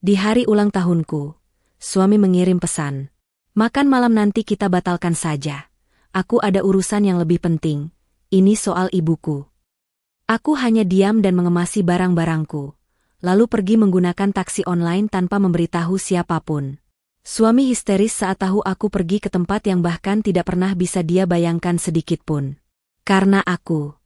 Di hari ulang tahunku, suami mengirim pesan. Makan malam nanti kita batalkan saja. Aku ada urusan yang lebih penting. Ini soal ibuku. Aku hanya diam dan mengemasi barang-barangku, lalu pergi menggunakan taksi online tanpa memberitahu siapapun. Suami histeris saat tahu aku pergi ke tempat yang bahkan tidak pernah bisa dia bayangkan sedikitpun. Karena aku.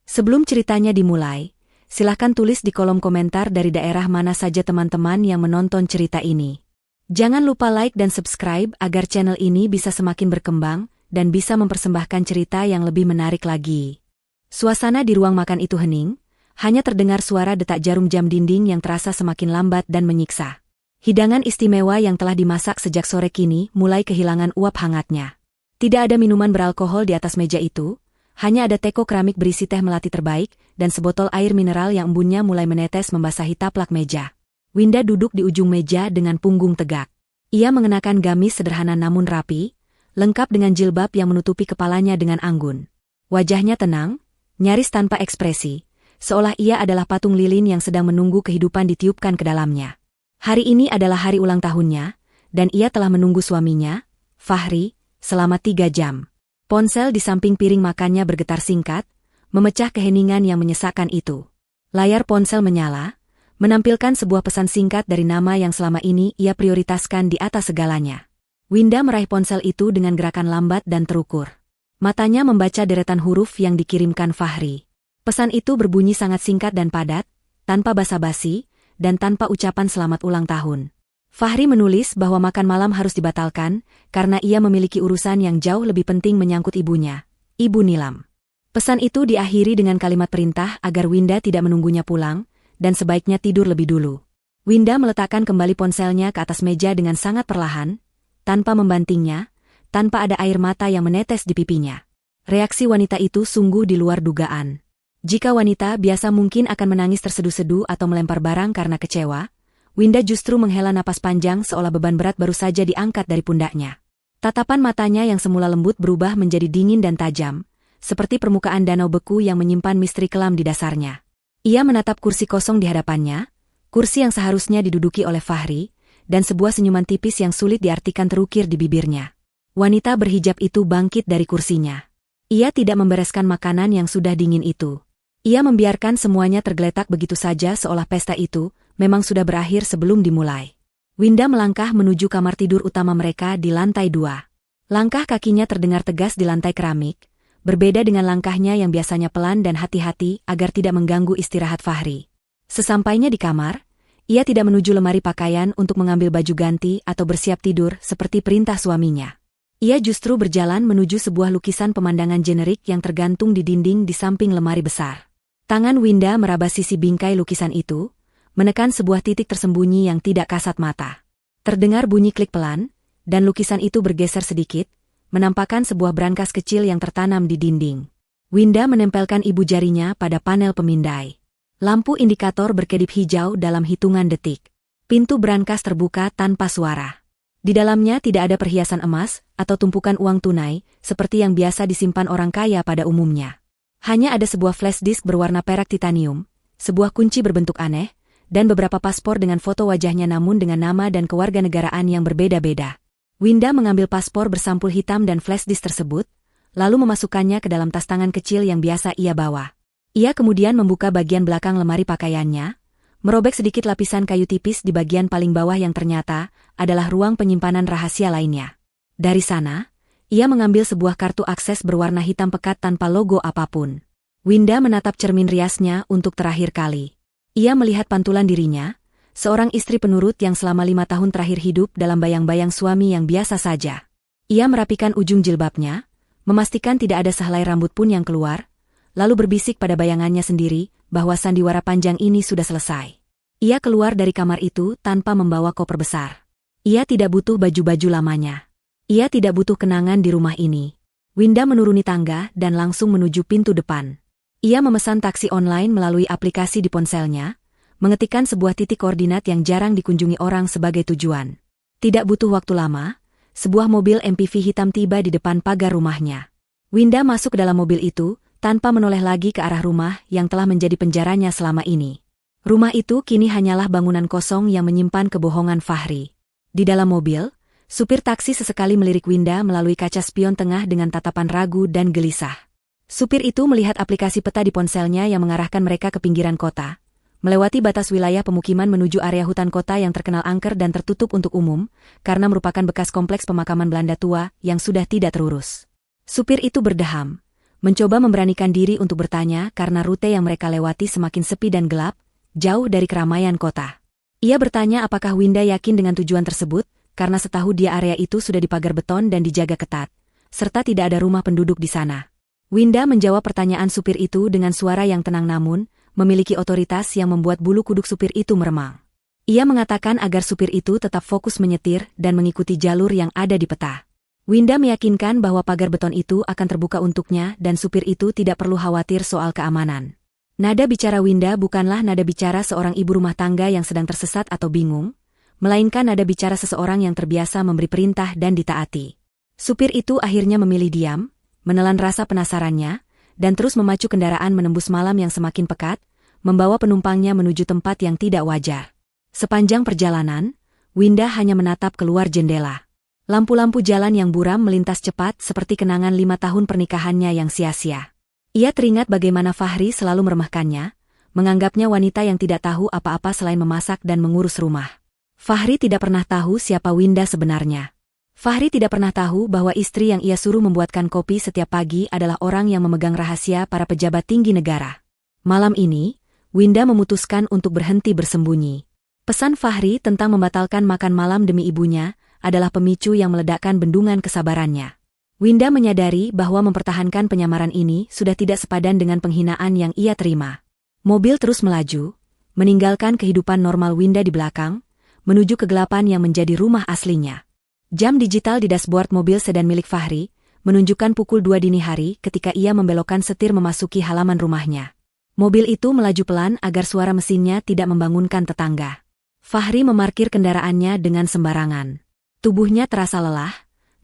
Sebelum ceritanya dimulai, silahkan tulis di kolom komentar dari daerah mana saja teman-teman yang menonton cerita ini. Jangan lupa like dan subscribe agar channel ini bisa semakin berkembang dan bisa mempersembahkan cerita yang lebih menarik lagi. Suasana di ruang makan itu hening, hanya terdengar suara detak jarum jam dinding yang terasa semakin lambat dan menyiksa. Hidangan istimewa yang telah dimasak sejak sore kini mulai kehilangan uap hangatnya. Tidak ada minuman beralkohol di atas meja itu, hanya ada teko keramik berisi teh melati terbaik dan sebotol air mineral yang embunnya mulai menetes membasahi taplak meja. Winda duduk di ujung meja dengan punggung tegak. Ia mengenakan gamis sederhana namun rapi, lengkap dengan jilbab yang menutupi kepalanya dengan anggun. Wajahnya tenang, nyaris tanpa ekspresi, seolah ia adalah patung lilin yang sedang menunggu kehidupan ditiupkan ke dalamnya. Hari ini adalah hari ulang tahunnya, dan ia telah menunggu suaminya, Fahri, selama 3 jam. Ponsel di samping piring makannya bergetar singkat, memecah keheningan yang menyesakkan itu. Layar ponsel menyala, menampilkan sebuah pesan singkat dari nama yang selama ini ia prioritaskan di atas segalanya. Winda meraih ponsel itu dengan gerakan lambat dan terukur. Matanya membaca deretan huruf yang dikirimkan Fahri. Pesan itu berbunyi sangat singkat dan padat, tanpa basa-basi, dan tanpa ucapan selamat ulang tahun. Fahri menulis bahwa makan malam harus dibatalkan, karena ia memiliki urusan yang jauh lebih penting menyangkut ibunya, Ibu Nilam. Pesan itu diakhiri dengan kalimat perintah agar Winda tidak menunggunya pulang, dan sebaiknya tidur lebih dulu. Winda meletakkan kembali ponselnya ke atas meja dengan sangat perlahan, tanpa membantingnya, tanpa ada air mata yang menetes di pipinya. Reaksi wanita itu sungguh di luar dugaan. Jika wanita biasa mungkin akan menangis terseduh-seduh atau melempar barang karena kecewa, Winda justru menghela napas panjang seolah beban berat baru saja diangkat dari pundaknya. Tatapan matanya yang semula lembut berubah menjadi dingin dan tajam, seperti permukaan danau beku yang menyimpan misteri kelam di dasarnya. Ia menatap kursi kosong di hadapannya, kursi yang seharusnya diduduki oleh Fahri, dan sebuah senyuman tipis yang sulit diartikan terukir di bibirnya. Wanita berhijab itu bangkit dari kursinya. Ia tidak membereskan makanan yang sudah dingin itu. Ia membiarkan semuanya tergeletak begitu saja seolah pesta itu memang sudah berakhir sebelum dimulai. Winda melangkah menuju kamar tidur utama mereka di lantai 2. Langkah kakinya terdengar tegas di lantai keramik, berbeda dengan langkahnya yang biasanya pelan dan hati-hati agar tidak mengganggu istirahat Fahri. Sesampainya di kamar, ia tidak menuju lemari pakaian untuk mengambil baju ganti atau bersiap tidur seperti perintah suaminya. Ia justru berjalan menuju sebuah lukisan pemandangan generik yang tergantung di dinding di samping lemari besar. Tangan Winda meraba sisi bingkai lukisan itu, menekan sebuah titik tersembunyi yang tidak kasat mata. Terdengar bunyi klik pelan, dan lukisan itu bergeser sedikit, menampakkan sebuah brankas kecil yang tertanam di dinding. Winda menempelkan ibu jarinya pada panel pemindai. Lampu indikator berkedip hijau dalam hitungan detik. Pintu brankas terbuka tanpa suara. Di dalamnya tidak ada perhiasan emas atau tumpukan uang tunai, seperti yang biasa disimpan orang kaya pada umumnya. Hanya ada sebuah flash disk berwarna perak titanium, sebuah kunci berbentuk aneh, dan beberapa paspor dengan foto wajahnya namun dengan nama dan kewarganegaraan yang berbeda-beda. Winda mengambil paspor bersampul hitam dan flash disk tersebut, lalu memasukkannya ke dalam tas tangan kecil yang biasa ia bawa. Ia kemudian membuka bagian belakang lemari pakaiannya, merobek sedikit lapisan kayu tipis di bagian paling bawah yang ternyata adalah ruang penyimpanan rahasia lainnya. Dari sana, ia mengambil sebuah kartu akses berwarna hitam pekat tanpa logo apapun. Winda menatap cermin riasnya untuk terakhir kali. Ia melihat pantulan dirinya, seorang istri penurut yang selama 5 tahun terakhir hidup dalam bayang-bayang suami yang biasa saja. Ia merapikan ujung jilbabnya, memastikan tidak ada sehelai rambut pun yang keluar, lalu berbisik pada bayangannya sendiri bahwa sandiwara panjang ini sudah selesai. Ia keluar dari kamar itu tanpa membawa koper besar. Ia tidak butuh baju-baju lamanya. Ia tidak butuh kenangan di rumah ini. Winda menuruni tangga dan langsung menuju pintu depan. Ia memesan taksi online melalui aplikasi di ponselnya, mengetikkan sebuah titik koordinat yang jarang dikunjungi orang sebagai tujuan. Tidak butuh waktu lama, sebuah mobil MPV hitam tiba di depan pagar rumahnya. Winda masuk ke dalam mobil itu, tanpa menoleh lagi ke arah rumah yang telah menjadi penjaranya selama ini. Rumah itu kini hanyalah bangunan kosong yang menyimpan kebohongan Fahri. Di dalam mobil, supir taksi sesekali melirik Winda melalui kaca spion tengah dengan tatapan ragu dan gelisah. Supir itu melihat aplikasi peta di ponselnya yang mengarahkan mereka ke pinggiran kota, melewati batas wilayah pemukiman menuju area hutan kota yang terkenal angker dan tertutup untuk umum, karena merupakan bekas kompleks pemakaman Belanda tua yang sudah tidak terurus. Supir itu berdeham, mencoba memberanikan diri untuk bertanya karena rute yang mereka lewati semakin sepi dan gelap, jauh dari keramaian kota. Ia bertanya apakah Winda yakin dengan tujuan tersebut, karena setahu dia area itu sudah dipagar beton dan dijaga ketat, serta tidak ada rumah penduduk di sana. Winda menjawab pertanyaan supir itu dengan suara yang tenang namun, memiliki otoritas yang membuat bulu kuduk supir itu meremang. Ia mengatakan agar supir itu tetap fokus menyetir dan mengikuti jalur yang ada di peta. Winda meyakinkan bahwa pagar beton itu akan terbuka untuknya dan supir itu tidak perlu khawatir soal keamanan. Nada bicara Winda bukanlah nada bicara seorang ibu rumah tangga yang sedang tersesat atau bingung, melainkan nada bicara seseorang yang terbiasa memberi perintah dan ditaati. Supir itu akhirnya memilih diam, menelan rasa penasarannya, dan terus memacu kendaraan menembus malam yang semakin pekat, membawa penumpangnya menuju tempat yang tidak wajar. Sepanjang perjalanan, Winda hanya menatap keluar jendela. Lampu-lampu jalan yang buram melintas cepat seperti kenangan 5 tahun pernikahannya yang sia-sia. Ia teringat bagaimana Fahri selalu meremehkannya, menganggapnya wanita yang tidak tahu apa-apa selain memasak dan mengurus rumah. Fahri tidak pernah tahu siapa Winda sebenarnya. Fahri tidak pernah tahu bahwa istri yang ia suruh membuatkan kopi setiap pagi adalah orang yang memegang rahasia para pejabat tinggi negara. Malam ini, Winda memutuskan untuk berhenti bersembunyi. Pesan Fahri tentang membatalkan makan malam demi ibunya adalah pemicu yang meledakkan bendungan kesabarannya. Winda menyadari bahwa mempertahankan penyamaran ini sudah tidak sepadan dengan penghinaan yang ia terima. Mobil terus melaju, meninggalkan kehidupan normal Winda di belakang, menuju kegelapan yang menjadi rumah aslinya. Jam digital di dashboard mobil sedan milik Fahri menunjukkan pukul 2 dini hari ketika ia membelokkan setir memasuki halaman rumahnya. Mobil itu melaju pelan agar suara mesinnya tidak membangunkan tetangga. Fahri memarkir kendaraannya dengan sembarangan. Tubuhnya terasa lelah,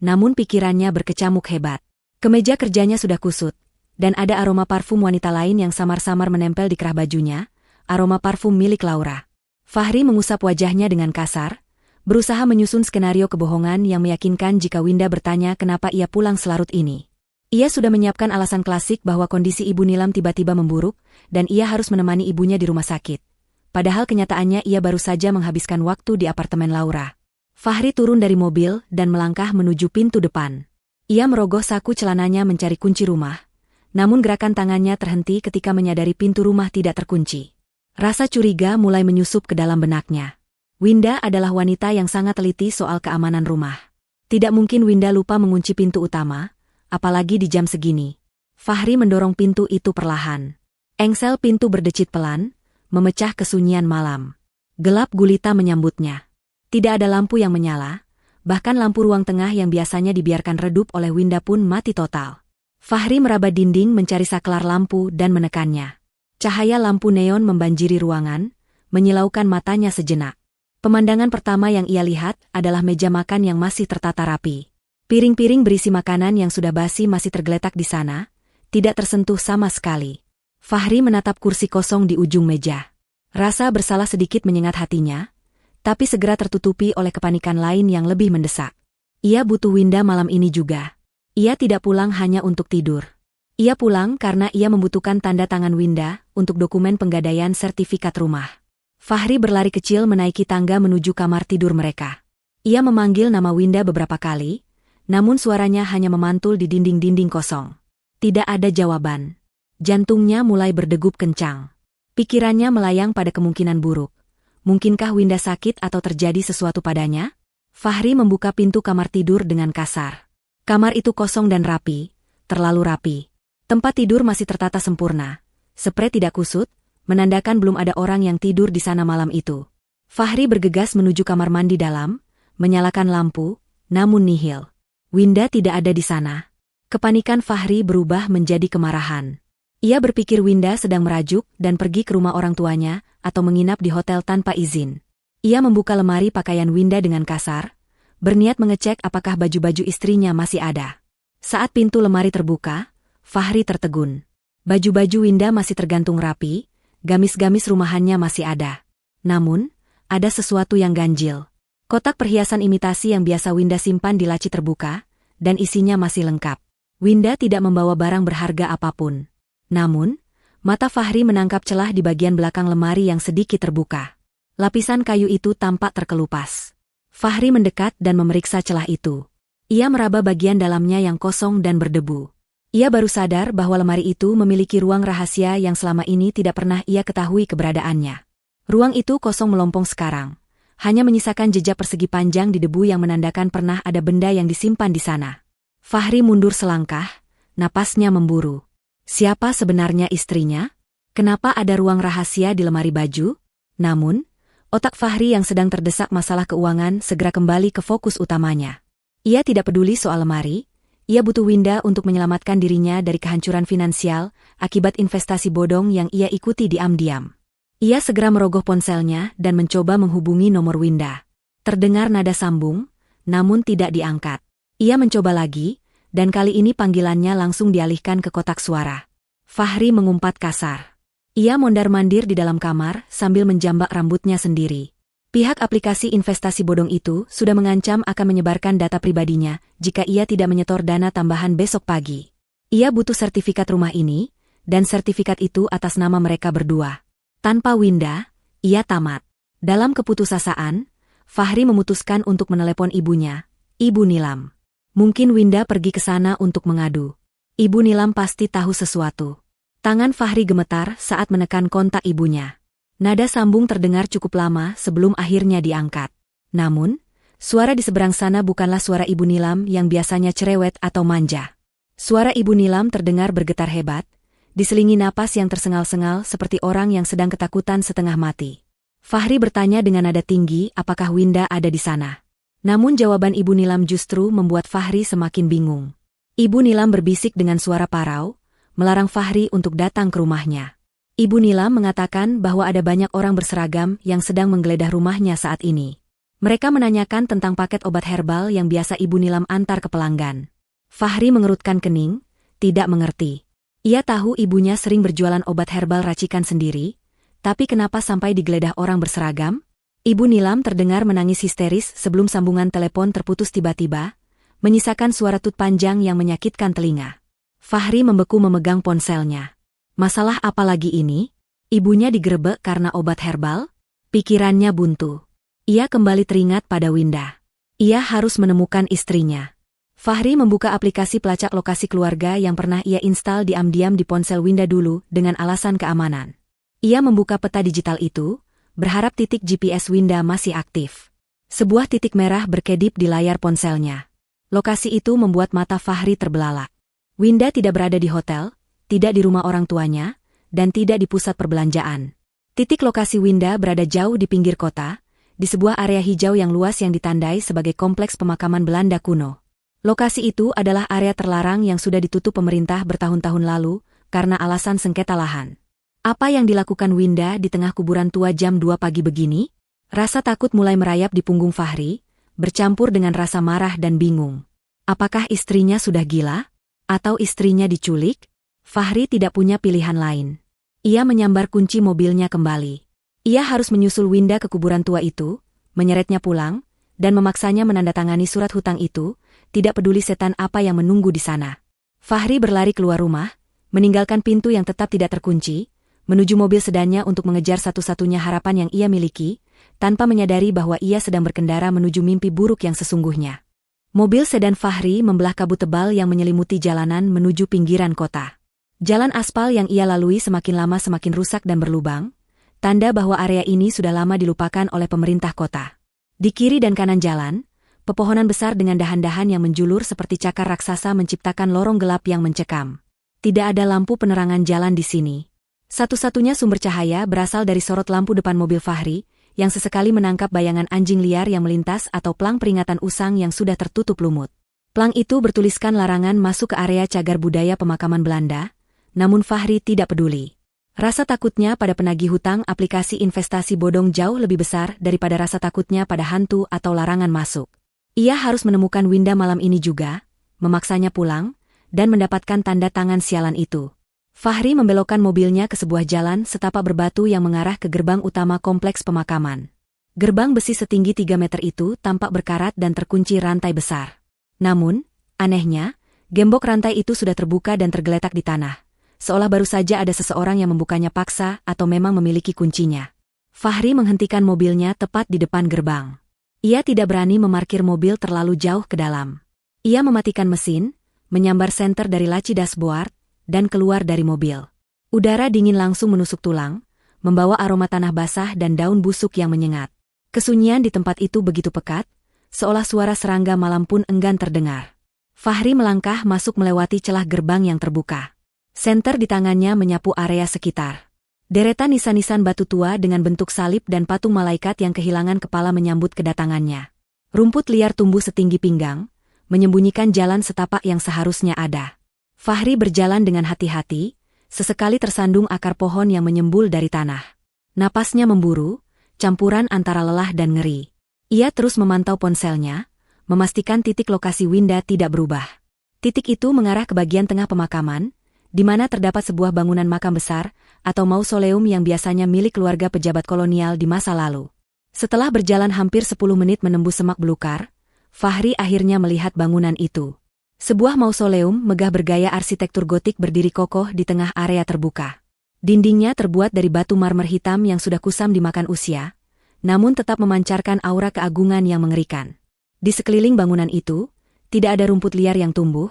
namun pikirannya berkecamuk hebat. Kemeja kerjanya sudah kusut, dan ada aroma parfum wanita lain yang samar-samar menempel di kerah bajunya, aroma parfum milik Laura. Fahri mengusap wajahnya dengan kasar, berusaha menyusun skenario kebohongan yang meyakinkan jika Winda bertanya kenapa ia pulang selarut ini. Ia sudah menyiapkan alasan klasik bahwa kondisi Ibu Nilam tiba-tiba memburuk, dan ia harus menemani ibunya di rumah sakit. Padahal kenyataannya ia baru saja menghabiskan waktu di apartemen Laura. Fahri turun dari mobil dan melangkah menuju pintu depan. Ia merogoh saku celananya mencari kunci rumah, namun gerakan tangannya terhenti ketika menyadari pintu rumah tidak terkunci. Rasa curiga mulai menyusup ke dalam benaknya. Winda adalah wanita yang sangat teliti soal keamanan rumah. Tidak mungkin Winda lupa mengunci pintu utama, apalagi di jam segini. Fahri mendorong pintu itu perlahan. Engsel pintu berdecit pelan, memecah kesunyian malam. Gelap gulita menyambutnya. Tidak ada lampu yang menyala, bahkan lampu ruang tengah yang biasanya dibiarkan redup oleh Winda pun mati total. Fahri meraba dinding mencari saklar lampu dan menekannya. Cahaya lampu neon membanjiri ruangan, menyilaukan matanya sejenak. Pemandangan pertama yang ia lihat adalah meja makan yang masih tertata rapi. Piring-piring berisi makanan yang sudah basi masih tergeletak di sana, tidak tersentuh sama sekali. Fahri menatap kursi kosong di ujung meja. Rasa bersalah sedikit menyengat hatinya, tapi segera tertutupi oleh kepanikan lain yang lebih mendesak. Ia butuh Winda malam ini juga. Ia tidak pulang hanya untuk tidur. Ia pulang karena ia membutuhkan tanda tangan Winda untuk dokumen penggadaian sertifikat rumah. Fahri berlari kecil menaiki tangga menuju kamar tidur mereka. Ia memanggil nama Winda beberapa kali, namun suaranya hanya memantul di dinding-dinding kosong. Tidak ada jawaban. Jantungnya mulai berdegup kencang. Pikirannya melayang pada kemungkinan buruk. Mungkinkah Winda sakit atau terjadi sesuatu padanya? Fahri membuka pintu kamar tidur dengan kasar. Kamar itu kosong dan rapi, terlalu rapi. Tempat tidur masih tertata sempurna. Sprei tidak kusut, menandakan belum ada orang yang tidur di sana malam itu. Fahri bergegas menuju kamar mandi dalam, menyalakan lampu, namun nihil. Winda tidak ada di sana. Kepanikan Fahri berubah menjadi kemarahan. Ia berpikir Winda sedang merajuk dan pergi ke rumah orang tuanya atau menginap di hotel tanpa izin. Ia membuka lemari pakaian Winda dengan kasar, berniat mengecek apakah baju-baju istrinya masih ada. Saat pintu lemari terbuka, Fahri tertegun. Baju-baju Winda masih tergantung rapi, Gamis-gamis rumahannya masih ada. Namun, ada sesuatu yang ganjil. Kotak perhiasan imitasi yang biasa Winda simpan di laci terbuka, dan isinya masih lengkap. Winda tidak membawa barang berharga apapun. Namun, mata Fahri menangkap celah di bagian belakang lemari yang sedikit terbuka. Lapisan kayu itu tampak terkelupas. Fahri mendekat dan memeriksa celah itu. Ia meraba bagian dalamnya yang kosong dan berdebu. Ia baru sadar bahwa lemari itu memiliki ruang rahasia yang selama ini tidak pernah ia ketahui keberadaannya. Ruang itu kosong melompong sekarang. Hanya menyisakan jejak persegi panjang di debu yang menandakan pernah ada benda yang disimpan di sana. Fahri mundur selangkah, napasnya memburu. Siapa sebenarnya istrinya? Kenapa ada ruang rahasia di lemari baju? Namun, otak Fahri yang sedang terdesak masalah keuangan segera kembali ke fokus utamanya. Ia tidak peduli soal lemari, ia butuh Winda untuk menyelamatkan dirinya dari kehancuran finansial akibat investasi bodong yang ia ikuti diam-diam. Ia segera merogoh ponselnya dan mencoba menghubungi nomor Winda. Terdengar nada sambung, namun tidak diangkat. Ia mencoba lagi, dan kali ini panggilannya langsung dialihkan ke kotak suara. Fahri mengumpat kasar. Ia mondar-mandir di dalam kamar sambil menjambak rambutnya sendiri. Pihak aplikasi investasi bodong itu sudah mengancam akan menyebarkan data pribadinya jika ia tidak menyetor dana tambahan besok pagi. Ia butuh sertifikat rumah ini, dan sertifikat itu atas nama mereka berdua. Tanpa Winda, ia tamat. Dalam keputusasaan, Fahri memutuskan untuk menelepon ibunya, Ibu Nilam. Mungkin Winda pergi ke sana untuk mengadu. Ibu Nilam pasti tahu sesuatu. Tangan Fahri gemetar saat menekan kontak ibunya. Nada sambung terdengar cukup lama sebelum akhirnya diangkat. Namun, suara di seberang sana bukanlah suara Ibu Nilam yang biasanya cerewet atau manja. Suara Ibu Nilam terdengar bergetar hebat, diselingi napas yang tersengal-sengal seperti orang yang sedang ketakutan setengah mati. Fahri bertanya dengan nada tinggi apakah Winda ada di sana. Namun jawaban Ibu Nilam justru membuat Fahri semakin bingung. Ibu Nilam berbisik dengan suara parau, melarang Fahri untuk datang ke rumahnya. Ibu Nilam mengatakan bahwa ada banyak orang berseragam yang sedang menggeledah rumahnya saat ini. Mereka menanyakan tentang paket obat herbal yang biasa Ibu Nilam antar ke pelanggan. Fahri mengerutkan kening, tidak mengerti. Ia tahu ibunya sering berjualan obat herbal racikan sendiri, tapi kenapa sampai digeledah orang berseragam? Ibu Nilam terdengar menangis histeris sebelum sambungan telepon terputus tiba-tiba, menyisakan suara tut panjang yang menyakitkan telinga. Fahri membeku memegang ponselnya. Masalah apa lagi ini? Ibunya digerebek karena obat herbal? Pikirannya buntu. Ia kembali teringat pada Winda. Ia harus menemukan istrinya. Fahri membuka aplikasi pelacak lokasi keluarga yang pernah ia instal diam-diam di ponsel Winda dulu dengan alasan keamanan. Ia membuka peta digital itu, berharap titik GPS Winda masih aktif. Sebuah titik merah berkedip di layar ponselnya. Lokasi itu membuat mata Fahri terbelalak. Winda tidak berada di hotel, tidak di rumah orang tuanya, dan tidak di pusat perbelanjaan. Titik lokasi Winda berada jauh di pinggir kota, di sebuah area hijau yang luas yang ditandai sebagai kompleks pemakaman Belanda kuno. Lokasi itu adalah area terlarang yang sudah ditutup pemerintah bertahun-tahun lalu karena alasan sengketa lahan. Apa yang dilakukan Winda di tengah kuburan tua jam 2 pagi begini? Rasa takut mulai merayap di punggung Fahri, bercampur dengan rasa marah dan bingung. Apakah istrinya sudah gila? Atau istrinya diculik? Fahri tidak punya pilihan lain. Ia menyambar kunci mobilnya kembali. Ia harus menyusul Winda ke kuburan tua itu, menyeretnya pulang, dan memaksanya menandatangani surat hutang itu, tidak peduli setan apa yang menunggu di sana. Fahri berlari keluar rumah, meninggalkan pintu yang tetap tidak terkunci, menuju mobil sedannya untuk mengejar satu-satunya harapan yang ia miliki, tanpa menyadari bahwa ia sedang berkendara menuju mimpi buruk yang sesungguhnya. Mobil sedan Fahri membelah kabut tebal yang menyelimuti jalanan menuju pinggiran kota. Jalan aspal yang ia lalui semakin lama semakin rusak dan berlubang, tanda bahwa area ini sudah lama dilupakan oleh pemerintah kota. Di kiri dan kanan jalan, pepohonan besar dengan dahan-dahan yang menjulur seperti cakar raksasa menciptakan lorong gelap yang mencekam. Tidak ada lampu penerangan jalan di sini. Satu-satunya sumber cahaya berasal dari sorot lampu depan mobil Fahri, yang sesekali menangkap bayangan anjing liar yang melintas atau plang peringatan usang yang sudah tertutup lumut. Plang itu bertuliskan larangan masuk ke area cagar budaya pemakaman Belanda, namun Fahri tidak peduli. Rasa takutnya pada penagih hutang aplikasi investasi bodong jauh lebih besar daripada rasa takutnya pada hantu atau larangan masuk. Ia harus menemukan Winda malam ini juga, memaksanya pulang, dan mendapatkan tanda tangan sialan itu. Fahri membelokkan mobilnya ke sebuah jalan setapak berbatu yang mengarah ke gerbang utama kompleks pemakaman. Gerbang besi setinggi 3 meter itu tampak berkarat dan terkunci rantai besar. Namun, anehnya, gembok rantai itu sudah terbuka dan tergeletak di tanah. Seolah baru saja ada seseorang yang membukanya paksa atau memang memiliki kuncinya. Fahri menghentikan mobilnya tepat di depan gerbang. Ia tidak berani memarkir mobil terlalu jauh ke dalam. Ia mematikan mesin, menyambar senter dari laci dashboard, dan keluar dari mobil. Udara dingin langsung menusuk tulang, membawa aroma tanah basah dan daun busuk yang menyengat. Kesunyian di tempat itu begitu pekat, seolah suara serangga malam pun enggan terdengar. Fahri melangkah masuk melewati celah gerbang yang terbuka. Senter di tangannya menyapu area sekitar. Deretan nisan-nisan batu tua dengan bentuk salib dan patung malaikat yang kehilangan kepala menyambut kedatangannya. Rumput liar tumbuh setinggi pinggang, menyembunyikan jalan setapak yang seharusnya ada. Fahri berjalan dengan hati-hati, sesekali tersandung akar pohon yang menyembul dari tanah. Napasnya memburu, campuran antara lelah dan ngeri. Ia terus memantau ponselnya, memastikan titik lokasi Winda tidak berubah. Titik itu mengarah ke bagian tengah pemakaman, di mana terdapat sebuah bangunan makam besar, atau mausoleum yang biasanya milik keluarga pejabat kolonial di masa lalu. Setelah berjalan hampir 10 menit menembus semak belukar, Fahri akhirnya melihat bangunan itu. Sebuah mausoleum megah bergaya arsitektur gotik berdiri kokoh di tengah area terbuka. Dindingnya terbuat dari batu marmer hitam yang sudah kusam dimakan usia, namun tetap memancarkan aura keagungan yang mengerikan. Di sekeliling bangunan itu, tidak ada rumput liar yang tumbuh,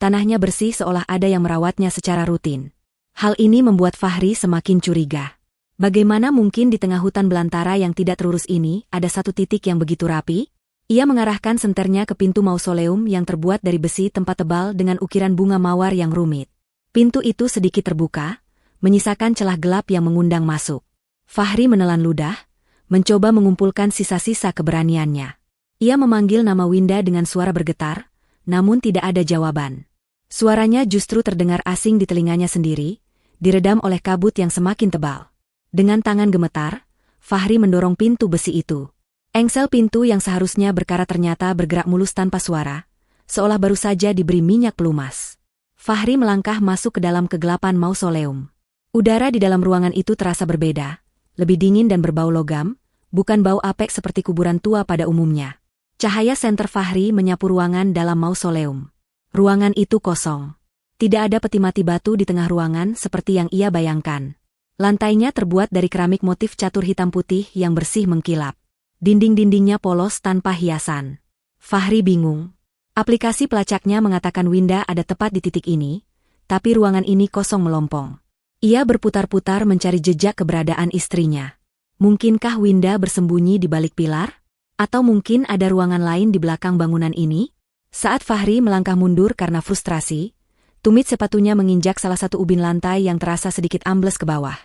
tanahnya bersih seolah ada yang merawatnya secara rutin. Hal ini membuat Fahri semakin curiga. Bagaimana mungkin di tengah hutan belantara yang tidak terurus ini ada satu titik yang begitu rapi? Ia mengarahkan senternya ke pintu mausoleum yang terbuat dari besi tempat tebal dengan ukiran bunga mawar yang rumit. Pintu itu sedikit terbuka, menyisakan celah gelap yang mengundang masuk. Fahri menelan ludah, mencoba mengumpulkan sisa-sisa keberaniannya. Ia memanggil nama Winda dengan suara bergetar, namun tidak ada jawaban. Suaranya justru terdengar asing di telinganya sendiri, diredam oleh kabut yang semakin tebal. Dengan tangan gemetar, Fahri mendorong pintu besi itu. Engsel pintu yang seharusnya berkarat ternyata bergerak mulus tanpa suara, seolah baru saja diberi minyak pelumas. Fahri melangkah masuk ke dalam kegelapan mausoleum. Udara di dalam ruangan itu terasa berbeda, lebih dingin dan berbau logam, bukan bau apek seperti kuburan tua pada umumnya. Cahaya senter Fahri menyapu ruangan dalam mausoleum. Ruangan itu kosong. Tidak ada peti mati batu di tengah ruangan seperti yang ia bayangkan. Lantainya terbuat dari keramik motif catur hitam putih yang bersih mengkilap. Dinding-dindingnya polos tanpa hiasan. Fahri bingung. Aplikasi pelacaknya mengatakan Winda ada tepat di titik ini, tapi ruangan ini kosong melompong. Ia berputar-putar mencari jejak keberadaan istrinya. Mungkinkah Winda bersembunyi di balik pilar? Atau mungkin ada ruangan lain di belakang bangunan ini? Saat Fahri melangkah mundur karena frustrasi, tumit sepatunya menginjak salah satu ubin lantai yang terasa sedikit ambles ke bawah.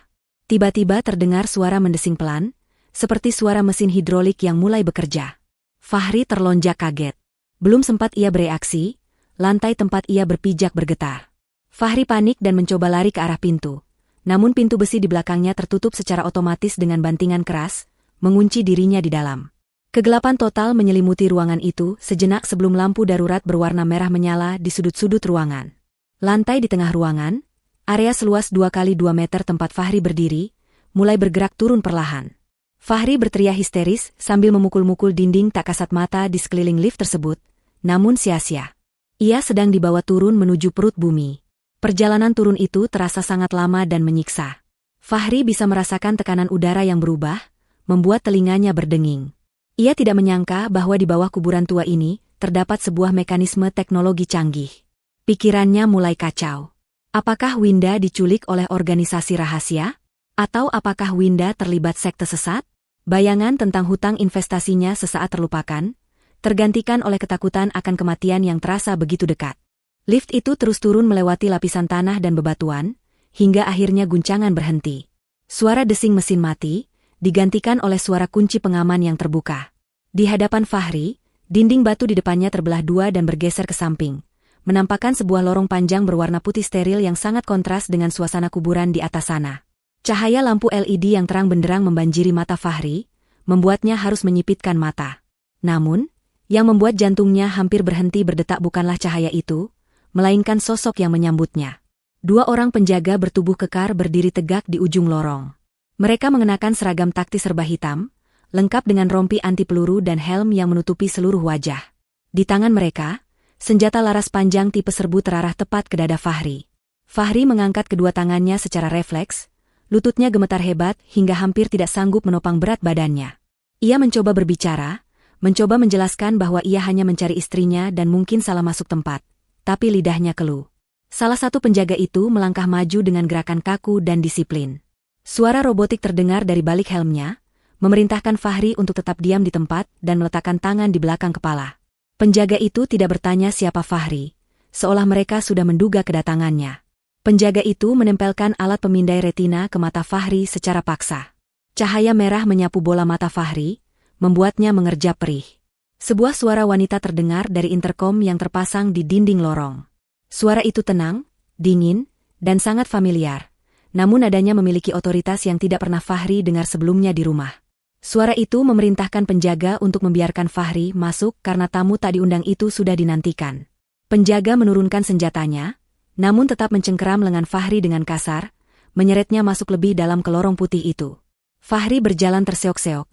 Tiba-tiba terdengar suara mendesing pelan, seperti suara mesin hidrolik yang mulai bekerja. Fahri terlonjak kaget. Belum sempat ia bereaksi, lantai tempat ia berpijak bergetar. Fahri panik dan mencoba lari ke arah pintu. Namun pintu besi di belakangnya tertutup secara otomatis dengan bantingan keras, mengunci dirinya di dalam. Kegelapan total menyelimuti ruangan itu sejenak sebelum lampu darurat berwarna merah menyala di sudut-sudut ruangan. Lantai di tengah ruangan, area seluas 2x2 meter tempat Fahri berdiri, mulai bergerak turun perlahan. Fahri berteriak histeris sambil memukul-mukul dinding tak kasat mata di sekeliling lift tersebut, namun sia-sia. Ia sedang dibawa turun menuju perut bumi. Perjalanan turun itu terasa sangat lama dan menyiksa. Fahri bisa merasakan tekanan udara yang berubah, membuat telinganya berdenging. Ia tidak menyangka bahwa di bawah kuburan tua ini terdapat sebuah mekanisme teknologi canggih. Pikirannya mulai kacau. Apakah Winda diculik oleh organisasi rahasia? Atau apakah Winda terlibat sekte sesat? Bayangan tentang hutang investasinya sesaat terlupakan, tergantikan oleh ketakutan akan kematian yang terasa begitu dekat. Lift itu terus turun melewati lapisan tanah dan bebatuan, hingga akhirnya guncangan berhenti. Suara desing mesin mati, digantikan oleh suara kunci pengaman yang terbuka. Di hadapan Fahri, dinding batu di depannya terbelah dua dan bergeser ke samping, menampakkan sebuah lorong panjang berwarna putih steril yang sangat kontras dengan suasana kuburan di atas sana. Cahaya lampu LED yang terang benderang membanjiri mata Fahri, membuatnya harus menyipitkan mata. Namun, yang membuat jantungnya hampir berhenti berdetak bukanlah cahaya itu, melainkan sosok yang menyambutnya. Dua orang penjaga bertubuh kekar berdiri tegak di ujung lorong. Mereka mengenakan seragam taktis serba hitam, lengkap dengan rompi anti peluru dan helm yang menutupi seluruh wajah. Di tangan mereka, senjata laras panjang tipe serbu terarah tepat ke dada Fahri. Fahri mengangkat kedua tangannya secara refleks, lututnya gemetar hebat hingga hampir tidak sanggup menopang berat badannya. Ia mencoba berbicara, mencoba menjelaskan bahwa ia hanya mencari istrinya dan mungkin salah masuk tempat, tapi lidahnya keluh. Salah satu penjaga itu melangkah maju dengan gerakan kaku dan disiplin. Suara robotik terdengar dari balik helmnya, memerintahkan Fahri untuk tetap diam di tempat dan meletakkan tangan di belakang kepala. Penjaga itu tidak bertanya siapa Fahri, seolah mereka sudah menduga kedatangannya. Penjaga itu menempelkan alat pemindai retina ke mata Fahri secara paksa. Cahaya merah menyapu bola mata Fahri, membuatnya mengerjap perih. Sebuah suara wanita terdengar dari interkom yang terpasang di dinding lorong. Suara itu tenang, dingin, dan sangat familiar, namun nadanya memiliki otoritas yang tidak pernah Fahri dengar sebelumnya di rumah. Suara itu memerintahkan penjaga untuk membiarkan Fahri masuk karena tamu tak diundang itu sudah dinantikan. Penjaga menurunkan senjatanya, namun tetap mencengkeram lengan Fahri dengan kasar, menyeretnya masuk lebih dalam ke lorong putih itu. Fahri berjalan terseok-seok,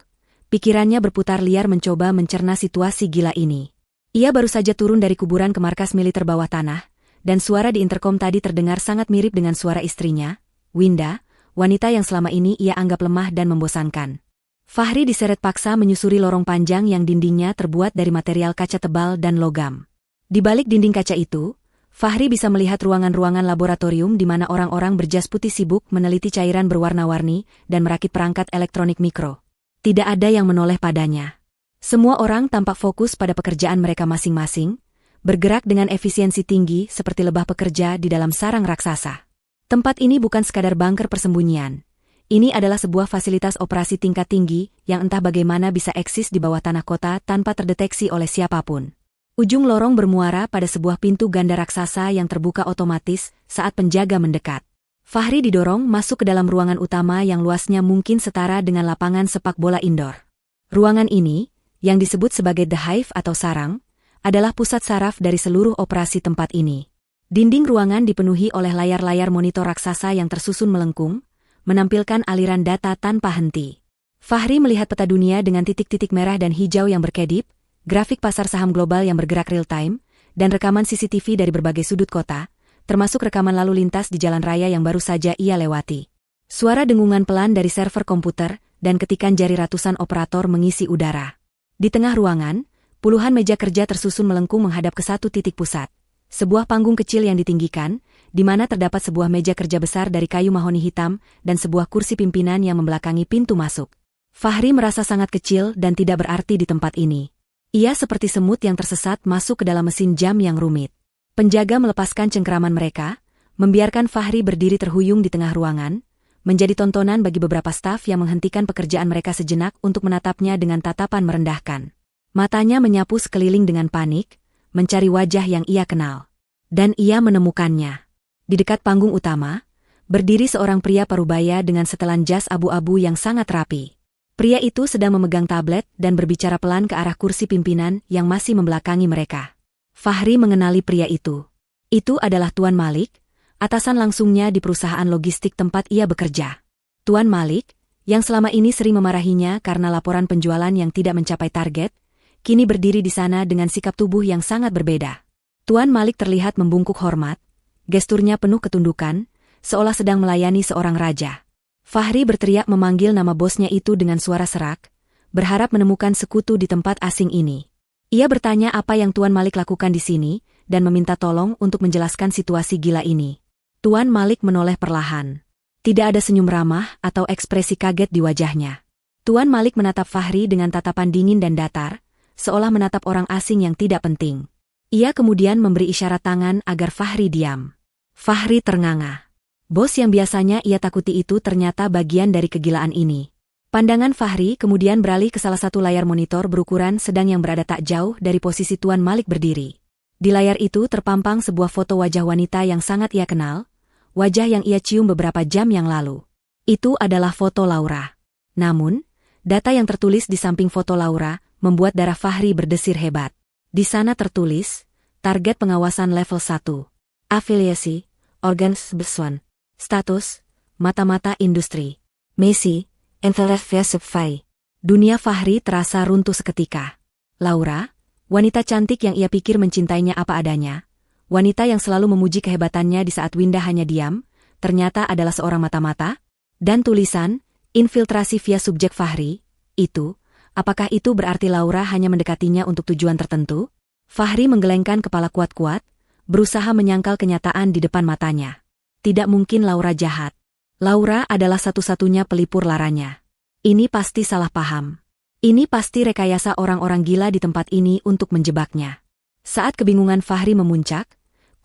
pikirannya berputar liar mencoba mencerna situasi gila ini. Ia baru saja turun dari kuburan ke markas militer bawah tanah, dan suara di interkom tadi terdengar sangat mirip dengan suara istrinya, Winda, wanita yang selama ini ia anggap lemah dan membosankan. Fahri diseret paksa menyusuri lorong panjang yang dindingnya terbuat dari material kaca tebal dan logam. Di balik dinding kaca itu, Fahri bisa melihat ruangan-ruangan laboratorium di mana orang-orang berjas putih sibuk meneliti cairan berwarna-warni dan merakit perangkat elektronik mikro. Tidak ada yang menoleh padanya. Semua orang tampak fokus pada pekerjaan mereka masing-masing, bergerak dengan efisiensi tinggi seperti lebah pekerja di dalam sarang raksasa. Tempat ini bukan sekadar bunker persembunyian. Ini adalah sebuah fasilitas operasi tingkat tinggi yang entah bagaimana bisa eksis di bawah tanah kota tanpa terdeteksi oleh siapapun. Ujung lorong bermuara pada sebuah pintu ganda raksasa yang terbuka otomatis saat penjaga mendekat. Fahri didorong masuk ke dalam ruangan utama yang luasnya mungkin setara dengan lapangan sepak bola indoor. Ruangan ini, yang disebut sebagai The Hive atau sarang, adalah pusat saraf dari seluruh operasi tempat ini. Dinding ruangan dipenuhi oleh layar-layar monitor raksasa yang tersusun melengkung, menampilkan aliran data tanpa henti. Fahri melihat peta dunia dengan titik-titik merah dan hijau yang berkedip, grafik pasar saham global yang bergerak real-time, dan rekaman CCTV dari berbagai sudut kota, termasuk rekaman lalu lintas di jalan raya yang baru saja ia lewati. Suara dengungan pelan dari server komputer dan ketikan jari ratusan operator mengisi udara. Di tengah ruangan, puluhan meja kerja tersusun melengkung menghadap ke satu titik pusat. Sebuah panggung kecil yang ditinggikan, di mana terdapat sebuah meja kerja besar dari kayu mahoni hitam dan sebuah kursi pimpinan yang membelakangi pintu masuk. Fahri merasa sangat kecil dan tidak berarti di tempat ini. Ia seperti semut yang tersesat masuk ke dalam mesin jam yang rumit. Penjaga melepaskan cengkeraman mereka, membiarkan Fahri berdiri terhuyung di tengah ruangan, menjadi tontonan bagi beberapa staf yang menghentikan pekerjaan mereka sejenak untuk menatapnya dengan tatapan merendahkan. Matanya menyapu sekeliling dengan panik, mencari wajah yang ia kenal. Dan ia menemukannya. Di dekat panggung utama, berdiri seorang pria parubaya dengan setelan jas abu-abu yang sangat rapi. Pria itu sedang memegang tablet dan berbicara pelan ke arah kursi pimpinan yang masih membelakangi mereka. Fahri mengenali pria itu. Itu adalah Tuan Malik, atasan langsungnya di perusahaan logistik tempat ia bekerja. Tuan Malik, yang selama ini sering memarahinya karena laporan penjualan yang tidak mencapai target, kini berdiri di sana dengan sikap tubuh yang sangat berbeda. Tuan Malik terlihat membungkuk hormat, gesturnya penuh ketundukan, seolah sedang melayani seorang raja. Fahri berteriak memanggil nama bosnya itu dengan suara serak, berharap menemukan sekutu di tempat asing ini. Ia bertanya apa yang Tuan Malik lakukan di sini, dan meminta tolong untuk menjelaskan situasi gila ini. Tuan Malik menoleh perlahan. Tidak ada senyum ramah atau ekspresi kaget di wajahnya. Tuan Malik menatap Fahri dengan tatapan dingin dan datar, seolah menatap orang asing yang tidak penting. Ia kemudian memberi isyarat tangan agar Fahri diam. Fahri ternganga. Bos yang biasanya ia takuti itu ternyata bagian dari kegilaan ini. Pandangan Fahri kemudian beralih ke salah satu layar monitor berukuran sedang yang berada tak jauh dari posisi Tuan Malik berdiri. Di layar itu terpampang sebuah foto wajah wanita yang sangat ia kenal, wajah yang ia cium beberapa jam yang lalu. Itu adalah foto Laura. Namun, data yang tertulis di samping foto Laura membuat darah Fahri berdesir hebat. Di sana tertulis, target pengawasan level 1. Afiliasi, organs beson. Status, mata-mata industri. Messi, envelope subfai. Dunia Fahri terasa runtuh seketika. Laura, wanita cantik yang ia pikir mencintainya apa adanya, wanita yang selalu memuji kehebatannya di saat Winda hanya diam, ternyata adalah seorang mata-mata. Dan tulisan, infiltrasi via subjek Fahri, apakah itu berarti Laura hanya mendekatinya untuk tujuan tertentu? Fahri menggelengkan kepala kuat-kuat, berusaha menyangkal kenyataan di depan matanya. Tidak mungkin Laura jahat. Laura adalah satu-satunya pelipur laranya. Ini pasti salah paham. Ini pasti rekayasa orang-orang gila di tempat ini untuk menjebaknya. Saat kebingungan Fahri memuncak,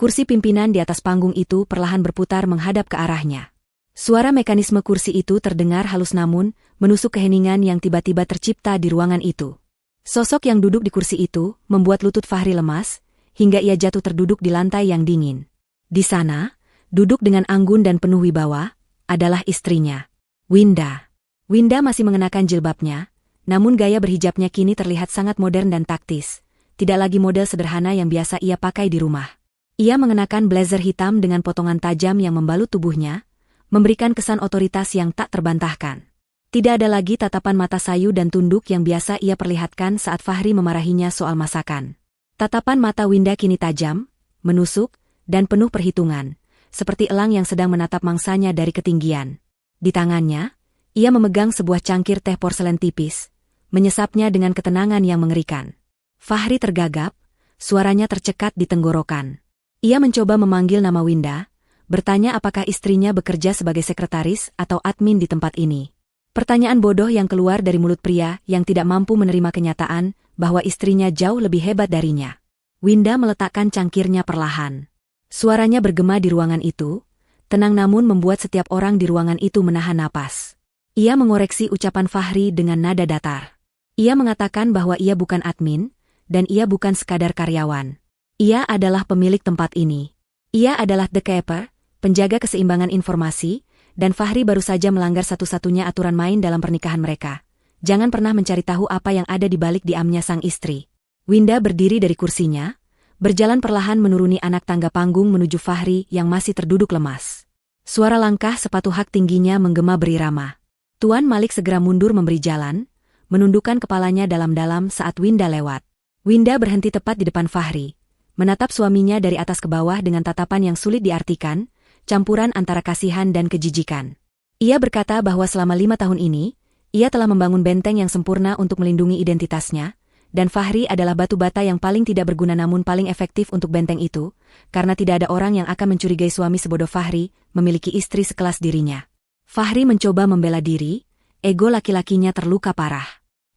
kursi pimpinan di atas panggung itu perlahan berputar menghadap ke arahnya. Suara mekanisme kursi itu terdengar halus namun menusuk keheningan yang tiba-tiba tercipta di ruangan itu. Sosok yang duduk di kursi itu membuat lutut Fahri lemas, hingga ia jatuh terduduk di lantai yang dingin. Di sana, duduk dengan anggun dan penuh wibawa, adalah istrinya, Winda. Winda masih mengenakan jilbabnya, namun gaya berhijabnya kini terlihat sangat modern dan taktis, tidak lagi model sederhana yang biasa ia pakai di rumah. Ia mengenakan blazer hitam dengan potongan tajam yang membalut tubuhnya, memberikan kesan otoritas yang tak terbantahkan. Tidak ada lagi tatapan mata sayu dan tunduk yang biasa ia perlihatkan saat Fahri memarahinya soal masakan. Tatapan mata Winda kini tajam, menusuk, dan penuh perhitungan, seperti elang yang sedang menatap mangsanya dari ketinggian. Di tangannya, ia memegang sebuah cangkir teh porselen tipis, menyesapnya dengan ketenangan yang mengerikan. Fahri tergagap, suaranya tercekat di tenggorokan. Ia mencoba memanggil nama Winda, bertanya apakah istrinya bekerja sebagai sekretaris atau admin di tempat ini. Pertanyaan bodoh yang keluar dari mulut pria yang tidak mampu menerima kenyataan bahwa istrinya jauh lebih hebat darinya. Winda meletakkan cangkirnya perlahan. Suaranya bergema di ruangan itu, tenang namun membuat setiap orang di ruangan itu menahan napas. Ia mengoreksi ucapan Fahri dengan nada datar. Ia mengatakan bahwa ia bukan admin, dan ia bukan sekadar karyawan. Ia adalah pemilik tempat ini. Ia adalah the keeper, penjaga keseimbangan informasi, dan Fahri baru saja melanggar satu-satunya aturan main dalam pernikahan mereka. Jangan pernah mencari tahu apa yang ada di balik diamnya sang istri. Winda berdiri dari kursinya, berjalan perlahan menuruni anak tangga panggung menuju Fahri yang masih terduduk lemas. Suara langkah sepatu hak tingginya menggema berirama. Tuan Malik segera mundur memberi jalan, menundukkan kepalanya dalam-dalam saat Winda lewat. Winda berhenti tepat di depan Fahri, menatap suaminya dari atas ke bawah dengan tatapan yang sulit diartikan, campuran antara kasihan dan kejijikan. Ia berkata bahwa selama 5 tahun ini, ia telah membangun benteng yang sempurna untuk melindungi identitasnya, dan Fahri adalah batu bata yang paling tidak berguna namun paling efektif untuk benteng itu, karena tidak ada orang yang akan mencurigai suami sebodoh Fahri memiliki istri sekelas dirinya. Fahri mencoba membela diri, ego laki-lakinya terluka parah.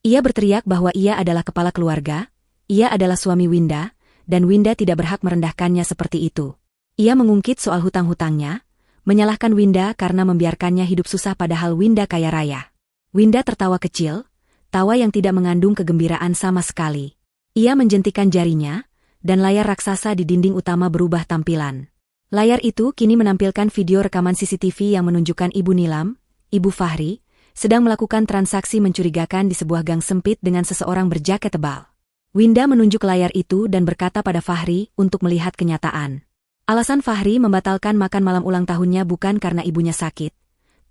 Ia berteriak bahwa ia adalah kepala keluarga, ia adalah suami Winda, dan Winda tidak berhak merendahkannya seperti itu. Ia mengungkit soal hutang-hutangnya, menyalahkan Winda karena membiarkannya hidup susah padahal Winda kaya raya. Winda tertawa kecil, tawa yang tidak mengandung kegembiraan sama sekali. Ia menjentikan jarinya, dan layar raksasa di dinding utama berubah tampilan. Layar itu kini menampilkan video rekaman CCTV yang menunjukkan Ibu Nilam, Ibu Fahri, sedang melakukan transaksi mencurigakan di sebuah gang sempit dengan seseorang berjaket tebal. Winda menunjuk layar itu dan berkata pada Fahri untuk melihat kenyataan. Alasan Fahri membatalkan makan malam ulang tahunnya bukan karena ibunya sakit,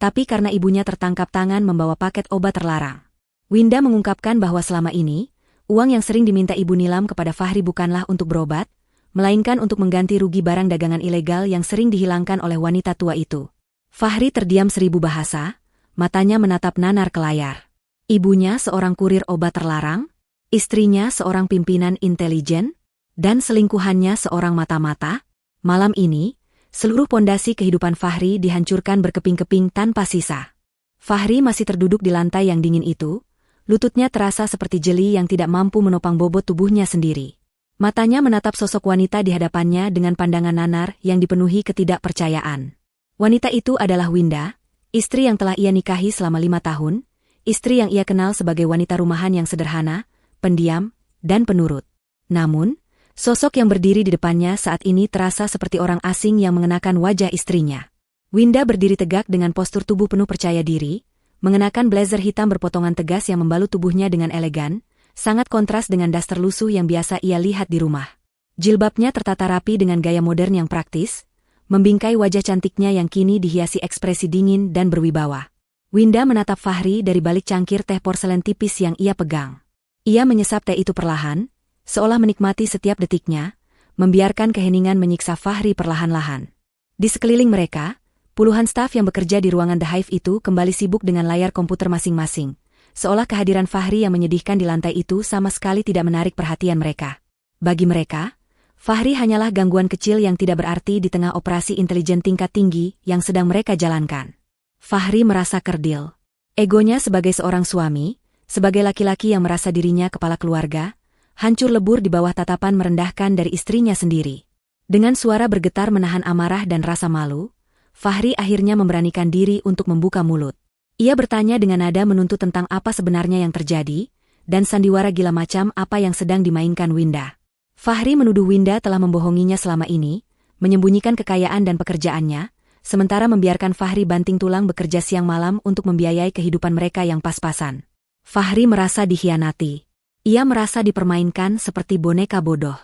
tapi karena ibunya tertangkap tangan membawa paket obat terlarang. Winda mengungkapkan bahwa selama ini, uang yang sering diminta Ibu Nilam kepada Fahri bukanlah untuk berobat, melainkan untuk mengganti rugi barang dagangan ilegal yang sering dihilangkan oleh wanita tua itu. Fahri terdiam 1000 bahasa, matanya menatap nanar ke layar. Ibunya seorang kurir obat terlarang, istrinya seorang pimpinan intelijen, dan selingkuhannya seorang mata-mata. Malam ini, seluruh pondasi kehidupan Fahri dihancurkan berkeping-keping tanpa sisa. Fahri masih terduduk di lantai yang dingin itu, lututnya terasa seperti jeli yang tidak mampu menopang bobot tubuhnya sendiri. Matanya menatap sosok wanita di hadapannya dengan pandangan nanar yang dipenuhi ketidakpercayaan. Wanita itu adalah Winda, istri yang telah ia nikahi selama 5 tahun, istri yang ia kenal sebagai wanita rumahan yang sederhana, pendiam, dan penurut. Namun, sosok yang berdiri di depannya saat ini terasa seperti orang asing yang mengenakan wajah istrinya. Winda berdiri tegak dengan postur tubuh penuh percaya diri, mengenakan blazer hitam berpotongan tegas yang membalut tubuhnya dengan elegan, sangat kontras dengan daster lusuh yang biasa ia lihat di rumah. Jilbabnya tertata rapi dengan gaya modern yang praktis, membingkai wajah cantiknya yang kini dihiasi ekspresi dingin dan berwibawa. Winda menatap Fahri dari balik cangkir teh porselen tipis yang ia pegang. Ia menyesap teh itu perlahan, seolah menikmati setiap detiknya, membiarkan keheningan menyiksa Fahri perlahan-lahan. Di sekeliling mereka, puluhan staf yang bekerja di ruangan The Hive itu kembali sibuk dengan layar komputer masing-masing, seolah kehadiran Fahri yang menyedihkan di lantai itu sama sekali tidak menarik perhatian mereka. Bagi mereka, Fahri hanyalah gangguan kecil yang tidak berarti di tengah operasi intelijen tingkat tinggi yang sedang mereka jalankan. Fahri merasa kerdil. Egonya sebagai seorang suami, sebagai laki-laki yang merasa dirinya kepala keluarga, hancur lebur di bawah tatapan merendahkan dari istrinya sendiri. Dengan suara bergetar menahan amarah dan rasa malu, Fahri akhirnya memberanikan diri untuk membuka mulut. Ia bertanya dengan nada menuntut tentang apa sebenarnya yang terjadi, dan sandiwara gila macam apa yang sedang dimainkan Winda. Fahri menuduh Winda telah membohonginya selama ini, menyembunyikan kekayaan dan pekerjaannya, sementara membiarkan Fahri banting tulang bekerja siang malam untuk membiayai kehidupan mereka yang pas-pasan. Fahri merasa dikhianati. Ia merasa dipermainkan seperti boneka bodoh.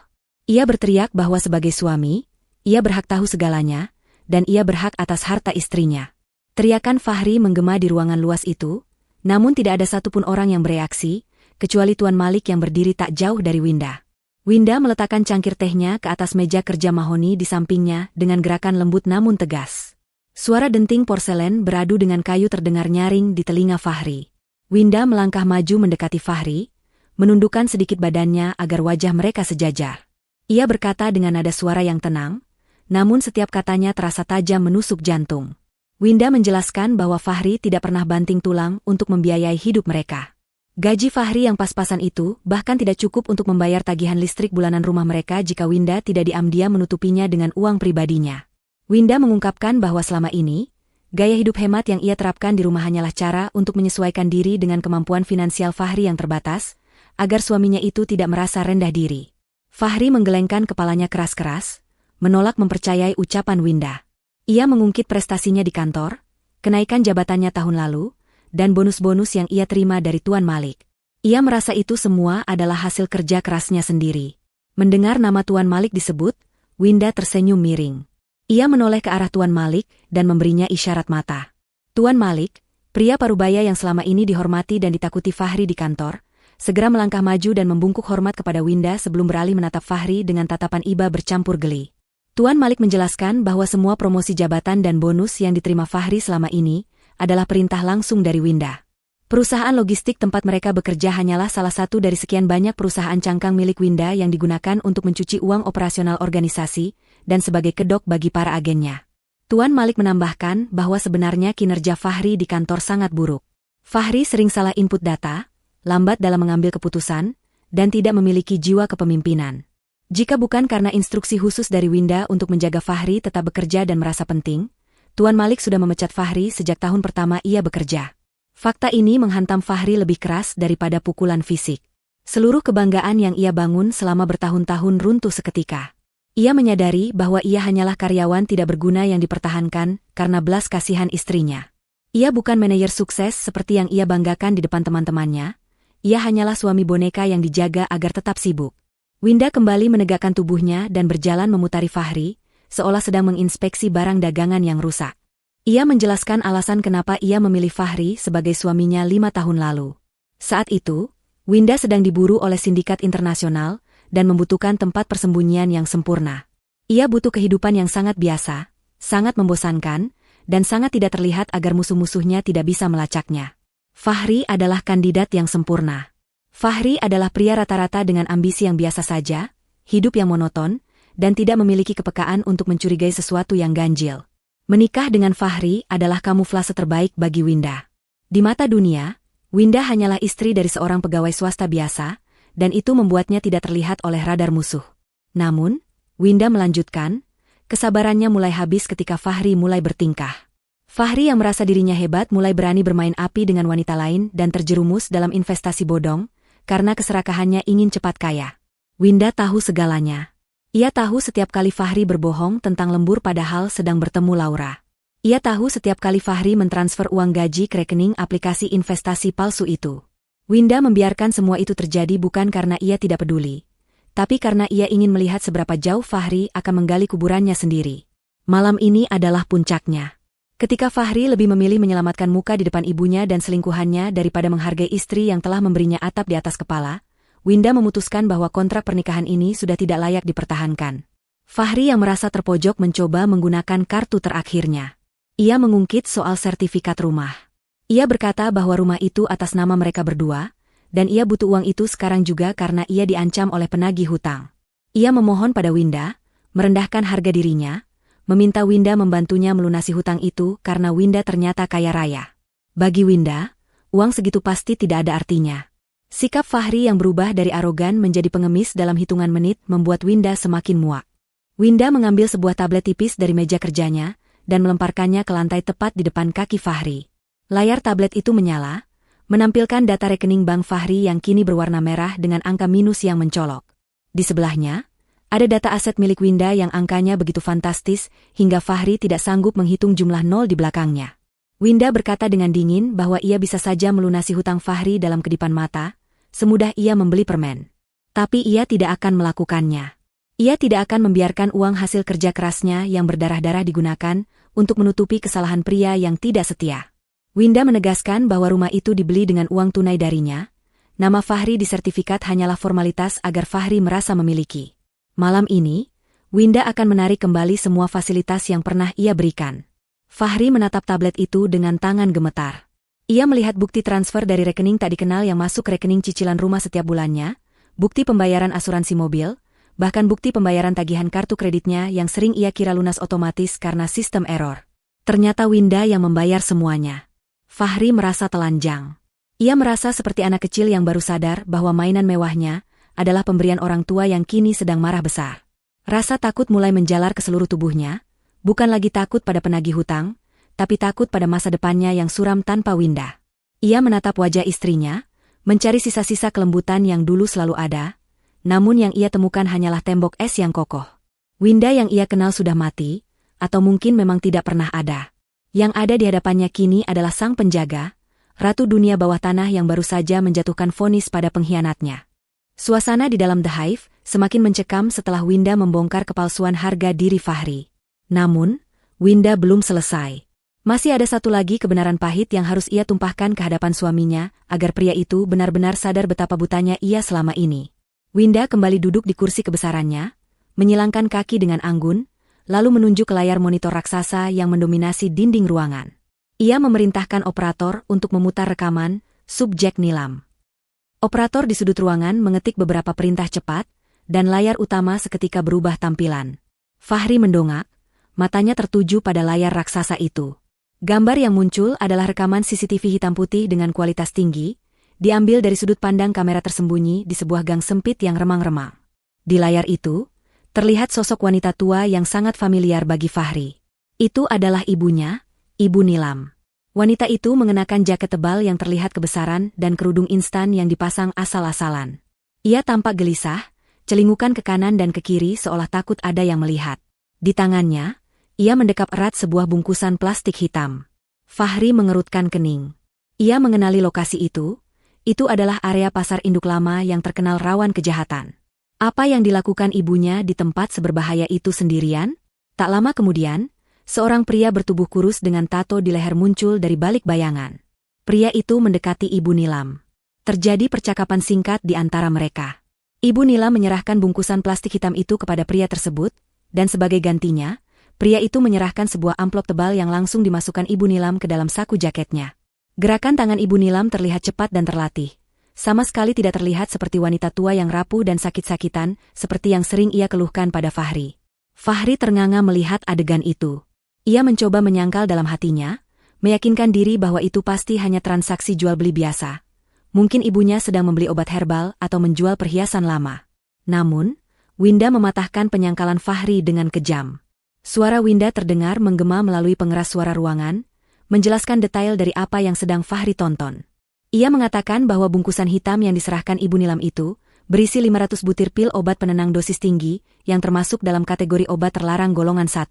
Ia berteriak bahwa sebagai suami, ia berhak tahu segalanya, dan ia berhak atas harta istrinya. Teriakan Fahri menggema di ruangan luas itu, namun tidak ada satupun orang yang bereaksi, kecuali Tuan Malik yang berdiri tak jauh dari Winda. Winda meletakkan cangkir tehnya ke atas meja kerja mahoni di sampingnya dengan gerakan lembut namun tegas. Suara denting porselen beradu dengan kayu terdengar nyaring di telinga Fahri. Winda melangkah maju mendekati Fahri, menundukkan sedikit badannya agar wajah mereka sejajar. Ia berkata dengan nada suara yang tenang, namun setiap katanya terasa tajam menusuk jantung. Winda menjelaskan bahwa Fahri tidak pernah banting tulang untuk membiayai hidup mereka. Gaji Fahri yang pas-pasan itu bahkan tidak cukup untuk membayar tagihan listrik bulanan rumah mereka jika Winda tidak diam-diam menutupinya dengan uang pribadinya. Winda mengungkapkan bahwa selama ini, gaya hidup hemat yang ia terapkan di rumah hanyalah cara untuk menyesuaikan diri dengan kemampuan finansial Fahri yang terbatas, agar suaminya itu tidak merasa rendah diri. Fahri menggelengkan kepalanya keras-keras, menolak mempercayai ucapan Winda. Ia mengungkit prestasinya di kantor, kenaikan jabatannya tahun lalu, dan bonus-bonus yang ia terima dari Tuan Malik. Ia merasa itu semua adalah hasil kerja kerasnya sendiri. Mendengar nama Tuan Malik disebut, Winda tersenyum miring. Ia menoleh ke arah Tuan Malik dan memberinya isyarat mata. Tuan Malik, pria parubaya yang selama ini dihormati dan ditakuti Fahri di kantor, segera melangkah maju dan membungkuk hormat kepada Winda sebelum beralih menatap Fahri dengan tatapan iba bercampur geli. Tuan Malik menjelaskan bahwa semua promosi jabatan dan bonus yang diterima Fahri selama ini adalah perintah langsung dari Winda. Perusahaan logistik tempat mereka bekerja hanyalah salah satu dari sekian banyak perusahaan cangkang milik Winda yang digunakan untuk mencuci uang operasional organisasi dan sebagai kedok bagi para agennya. Tuan Malik menambahkan bahwa sebenarnya kinerja Fahri di kantor sangat buruk. Fahri sering salah input data, lambat dalam mengambil keputusan, dan tidak memiliki jiwa kepemimpinan. Jika bukan karena instruksi khusus dari Winda untuk menjaga Fahri tetap bekerja dan merasa penting, Tuan Malik sudah memecat Fahri sejak tahun pertama ia bekerja. Fakta ini menghantam Fahri lebih keras daripada pukulan fisik. Seluruh kebanggaan yang ia bangun selama bertahun-tahun runtuh seketika. Ia menyadari bahwa ia hanyalah karyawan tidak berguna yang dipertahankan karena belas kasihan istrinya. Ia bukan manajer sukses seperti yang ia banggakan di depan teman-temannya. Ia hanyalah suami boneka yang dijaga agar tetap sibuk. Winda kembali menegakkan tubuhnya dan berjalan memutari Fahri, seolah sedang menginspeksi barang dagangan yang rusak. Ia menjelaskan alasan kenapa ia memilih Fahri sebagai suaminya 5 tahun lalu. Saat itu, Winda sedang diburu oleh sindikat internasional dan membutuhkan tempat persembunyian yang sempurna. Ia butuh kehidupan yang sangat biasa, sangat membosankan, dan sangat tidak terlihat agar musuh-musuhnya tidak bisa melacaknya. Fahri adalah kandidat yang sempurna. Fahri adalah pria rata-rata dengan ambisi yang biasa saja, hidup yang monoton, dan tidak memiliki kepekaan untuk mencurigai sesuatu yang ganjil. Menikah dengan Fahri adalah kamuflase terbaik bagi Winda. Di mata dunia, Winda hanyalah istri dari seorang pegawai swasta biasa, dan itu membuatnya tidak terlihat oleh radar musuh. Namun, Winda melanjutkan, kesabarannya mulai habis ketika Fahri mulai bertingkah. Fahri yang merasa dirinya hebat mulai berani bermain api dengan wanita lain dan terjerumus dalam investasi bodong, karena keserakahannya ingin cepat kaya. Winda tahu segalanya. Ia tahu setiap kali Fahri berbohong tentang lembur padahal sedang bertemu Laura. Ia tahu setiap kali Fahri mentransfer uang gaji ke rekening aplikasi investasi palsu itu. Winda membiarkan semua itu terjadi bukan karena ia tidak peduli, tapi karena ia ingin melihat seberapa jauh Fahri akan menggali kuburannya sendiri. Malam ini adalah puncaknya. Ketika Fahri lebih memilih menyelamatkan muka di depan ibunya dan selingkuhannya daripada menghargai istri yang telah memberinya atap di atas kepala, Winda memutuskan bahwa kontrak pernikahan ini sudah tidak layak dipertahankan. Fahri yang merasa terpojok mencoba menggunakan kartu terakhirnya. Ia mengungkit soal sertifikat rumah. Ia berkata bahwa rumah itu atas nama mereka berdua, dan ia butuh uang itu sekarang juga karena ia diancam oleh penagih hutang. Ia memohon pada Winda, merendahkan harga dirinya, meminta Winda membantunya melunasi hutang itu karena Winda ternyata kaya raya. Bagi Winda, uang segitu pasti tidak ada artinya. Sikap Fahri yang berubah dari arogan menjadi pengemis dalam hitungan menit membuat Winda semakin muak. Winda mengambil sebuah tablet tipis dari meja kerjanya dan melemparkannya ke lantai tepat di depan kaki Fahri. Layar tablet itu menyala, menampilkan data rekening bank Fahri yang kini berwarna merah dengan angka minus yang mencolok. Di sebelahnya, ada data aset milik Winda yang angkanya begitu fantastis hingga Fahri tidak sanggup menghitung jumlah nol di belakangnya. Winda berkata dengan dingin bahwa ia bisa saja melunasi hutang Fahri dalam kedipan mata, semudah ia membeli permen. Tapi ia tidak akan melakukannya. Ia tidak akan membiarkan uang hasil kerja kerasnya yang berdarah-darah digunakan untuk menutupi kesalahan pria yang tidak setia. Winda menegaskan bahwa rumah itu dibeli dengan uang tunai darinya. Nama Fahri di sertifikat hanyalah formalitas agar Fahri merasa memiliki. Malam ini, Winda akan menarik kembali semua fasilitas yang pernah ia berikan. Fahri menatap tablet itu dengan tangan gemetar. Ia melihat bukti transfer dari rekening tak dikenal yang masuk rekening cicilan rumah setiap bulannya, bukti pembayaran asuransi mobil, bahkan bukti pembayaran tagihan kartu kreditnya yang sering ia kira lunas otomatis karena sistem error. Ternyata Winda yang membayar semuanya. Fahri merasa telanjang. Ia merasa seperti anak kecil yang baru sadar bahwa mainan mewahnya adalah pemberian orang tua yang kini sedang marah besar. Rasa takut mulai menjalar ke seluruh tubuhnya, bukan lagi takut pada penagih hutang, tapi takut pada masa depannya yang suram tanpa Winda. Ia menatap wajah istrinya, mencari sisa-sisa kelembutan yang dulu selalu ada, namun yang ia temukan hanyalah tembok es yang kokoh. Winda yang ia kenal sudah mati, atau mungkin memang tidak pernah ada. Yang ada di hadapannya kini adalah sang penjaga, ratu dunia bawah tanah yang baru saja menjatuhkan vonis pada pengkhianatnya. Suasana di dalam The Hive semakin mencekam setelah Winda membongkar kepalsuan harga diri Fahri. Namun, Winda belum selesai. Masih ada satu lagi kebenaran pahit yang harus ia tumpahkan ke hadapan suaminya, agar pria itu benar-benar sadar betapa butanya ia selama ini. Winda kembali duduk di kursi kebesarannya, menyilangkan kaki dengan anggun, lalu menunjuk ke layar monitor raksasa yang mendominasi dinding ruangan. Ia memerintahkan operator untuk memutar rekaman, subjek Nilam. Operator di sudut ruangan mengetik beberapa perintah cepat, dan layar utama seketika berubah tampilan. Fahri mendongak, matanya tertuju pada layar raksasa itu. Gambar yang muncul adalah rekaman CCTV hitam putih dengan kualitas tinggi, diambil dari sudut pandang kamera tersembunyi di sebuah gang sempit yang remang-remang. Di layar itu, terlihat sosok wanita tua yang sangat familiar bagi Fahri. Itu adalah ibunya, Ibu Nilam. Wanita itu mengenakan jaket tebal yang terlihat kebesaran dan kerudung instan yang dipasang asal-asalan. Ia tampak gelisah, celingukan ke kanan dan ke kiri seolah takut ada yang melihat. Di tangannya, ia mendekap erat sebuah bungkusan plastik hitam. Fahri mengerutkan kening. Ia mengenali lokasi itu adalah area pasar induk lama yang terkenal rawan kejahatan. Apa yang dilakukan ibunya di tempat seberbahaya itu sendirian? Tak lama kemudian, seorang pria bertubuh kurus dengan tato di leher muncul dari balik bayangan. Pria itu mendekati Ibu Nilam. Terjadi percakapan singkat di antara mereka. Ibu Nilam menyerahkan bungkusan plastik hitam itu kepada pria tersebut, dan sebagai gantinya, pria itu menyerahkan sebuah amplop tebal yang langsung dimasukkan Ibu Nilam ke dalam saku jaketnya. Gerakan tangan Ibu Nilam terlihat cepat dan terlatih. Sama sekali tidak terlihat seperti wanita tua yang rapuh dan sakit-sakitan, seperti yang sering ia keluhkan pada Fahri. Fahri ternganga melihat adegan itu. Ia mencoba menyangkal dalam hatinya, meyakinkan diri bahwa itu pasti hanya transaksi jual-beli biasa. Mungkin ibunya sedang membeli obat herbal atau menjual perhiasan lama. Namun, Winda mematahkan penyangkalan Fahri dengan kejam. Suara Winda terdengar menggema melalui pengeras suara ruangan, menjelaskan detail dari apa yang sedang Fahri tonton. Ia mengatakan bahwa bungkusan hitam yang diserahkan Ibu Nilam itu berisi 500 butir pil obat penenang dosis tinggi yang termasuk dalam kategori obat terlarang golongan 1.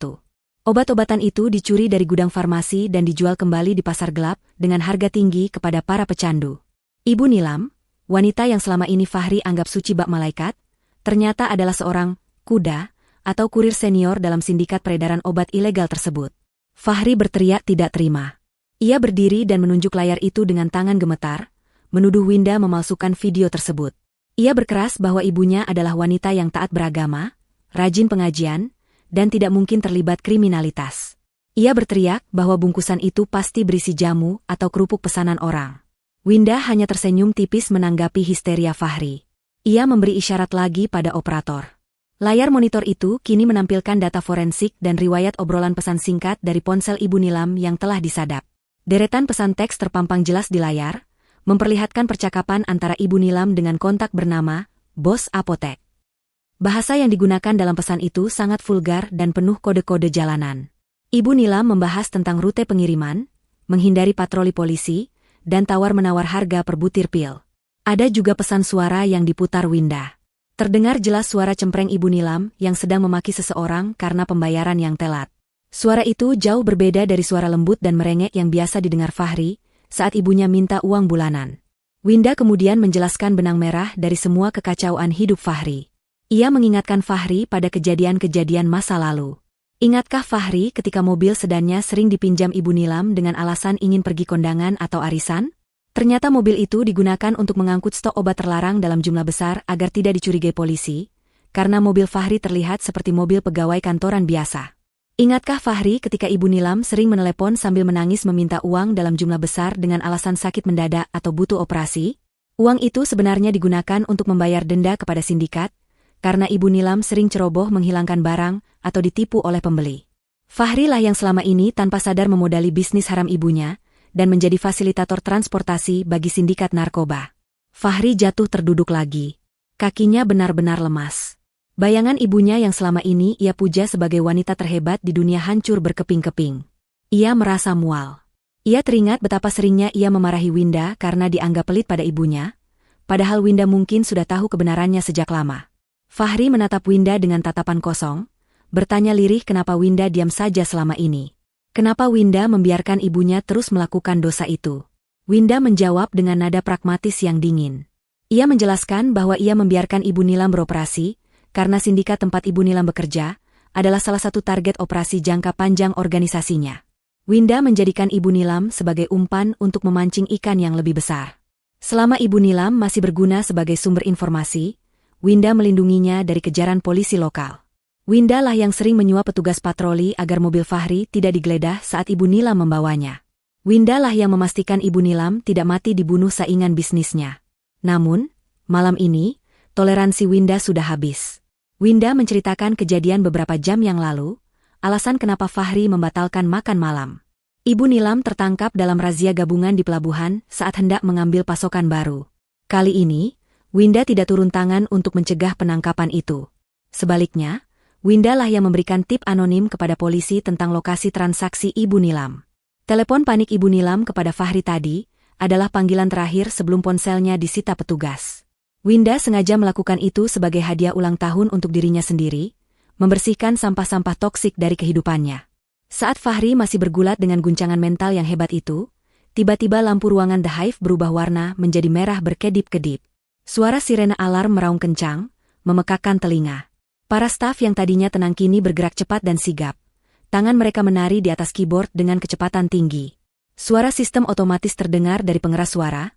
Obat-obatan itu dicuri dari gudang farmasi dan dijual kembali di pasar gelap dengan harga tinggi kepada para pecandu. Ibu Nilam, wanita yang selama ini Fahri anggap suci bak malaikat, ternyata adalah seorang kuda atau kurir senior dalam sindikat peredaran obat ilegal tersebut. Fahri berteriak tidak terima. Ia berdiri dan menunjuk layar itu dengan tangan gemetar, menuduh Winda memalsukan video tersebut. Ia berkeras bahwa ibunya adalah wanita yang taat beragama, rajin pengajian, dan tidak mungkin terlibat kriminalitas. Ia berteriak bahwa bungkusan itu pasti berisi jamu atau kerupuk pesanan orang. Winda hanya tersenyum tipis menanggapi histeria Fahri. Ia memberi isyarat lagi pada operator. Layar monitor itu kini menampilkan data forensik dan riwayat obrolan pesan singkat dari ponsel Ibu Nilam yang telah disadap. Deretan pesan teks terpampang jelas di layar, memperlihatkan percakapan antara Ibu Nilam dengan kontak bernama Bos Apotek. Bahasa yang digunakan dalam pesan itu sangat vulgar dan penuh kode-kode jalanan. Ibu Nilam membahas tentang rute pengiriman, menghindari patroli polisi, dan tawar-menawar harga per butir pil. Ada juga pesan suara yang diputar Winda. Terdengar jelas suara cempreng Ibu Nilam yang sedang memaki seseorang karena pembayaran yang telat. Suara itu jauh berbeda dari suara lembut dan merengek yang biasa didengar Fahri saat ibunya minta uang bulanan. Winda kemudian menjelaskan benang merah dari semua kekacauan hidup Fahri. Ia mengingatkan Fahri pada kejadian-kejadian masa lalu. Ingatkah Fahri ketika mobil sedannya sering dipinjam Ibu Nilam dengan alasan ingin pergi kondangan atau arisan? Ternyata mobil itu digunakan untuk mengangkut stok obat terlarang dalam jumlah besar agar tidak dicurigai polisi, karena mobil Fahri terlihat seperti mobil pegawai kantoran biasa. Ingatkah Fahri ketika Ibu Nilam sering menelepon sambil menangis meminta uang dalam jumlah besar dengan alasan sakit mendadak atau butuh operasi? Uang itu sebenarnya digunakan untuk membayar denda kepada sindikat, karena Ibu Nilam sering ceroboh menghilangkan barang atau ditipu oleh pembeli. Fahri lah yang selama ini tanpa sadar memodali bisnis haram ibunya, dan menjadi fasilitator transportasi bagi sindikat narkoba. Fahri jatuh terduduk lagi. Kakinya benar-benar lemas. Bayangan ibunya yang selama ini ia puja sebagai wanita terhebat di dunia hancur berkeping-keping. Ia merasa mual. Ia teringat betapa seringnya ia memarahi Winda karena dianggap pelit pada ibunya, padahal Winda mungkin sudah tahu kebenarannya sejak lama. Fahri menatap Winda dengan tatapan kosong, bertanya lirih kenapa Winda diam saja selama ini. Kenapa Winda membiarkan ibunya terus melakukan dosa itu? Winda menjawab dengan nada pragmatis yang dingin. Ia menjelaskan bahwa ia membiarkan Ibu Nilam beroperasi, karena sindikat tempat Ibu Nilam bekerja, adalah salah satu target operasi jangka panjang organisasinya. Winda menjadikan Ibu Nilam sebagai umpan untuk memancing ikan yang lebih besar. Selama Ibu Nilam masih berguna sebagai sumber informasi, Winda melindunginya dari kejaran polisi lokal. Winda lah yang sering menyuap petugas patroli agar mobil Fahri tidak digeledah saat Ibu Nilam membawanya. Winda lah yang memastikan Ibu Nilam tidak mati dibunuh saingan bisnisnya. Namun, malam ini, toleransi Winda sudah habis. Winda menceritakan kejadian beberapa jam yang lalu, alasan kenapa Fahri membatalkan makan malam. Ibu Nilam tertangkap dalam razia gabungan di pelabuhan saat hendak mengambil pasokan baru. Kali ini, Winda tidak turun tangan untuk mencegah penangkapan itu. Sebaliknya, Winda lah yang memberikan tip anonim kepada polisi tentang lokasi transaksi Ibu Nilam. Telepon panik Ibu Nilam kepada Fahri tadi adalah panggilan terakhir sebelum ponselnya disita petugas. Winda sengaja melakukan itu sebagai hadiah ulang tahun untuk dirinya sendiri, membersihkan sampah-sampah toksik dari kehidupannya. Saat Fahri masih bergulat dengan guncangan mental yang hebat itu, tiba-tiba lampu ruangan The Hive berubah warna menjadi merah berkedip-kedip. Suara sirena alarm meraung kencang, memekakkan telinga. Para staf yang tadinya tenang kini bergerak cepat dan sigap. Tangan mereka menari di atas keyboard dengan kecepatan tinggi. Suara sistem otomatis terdengar dari pengeras suara,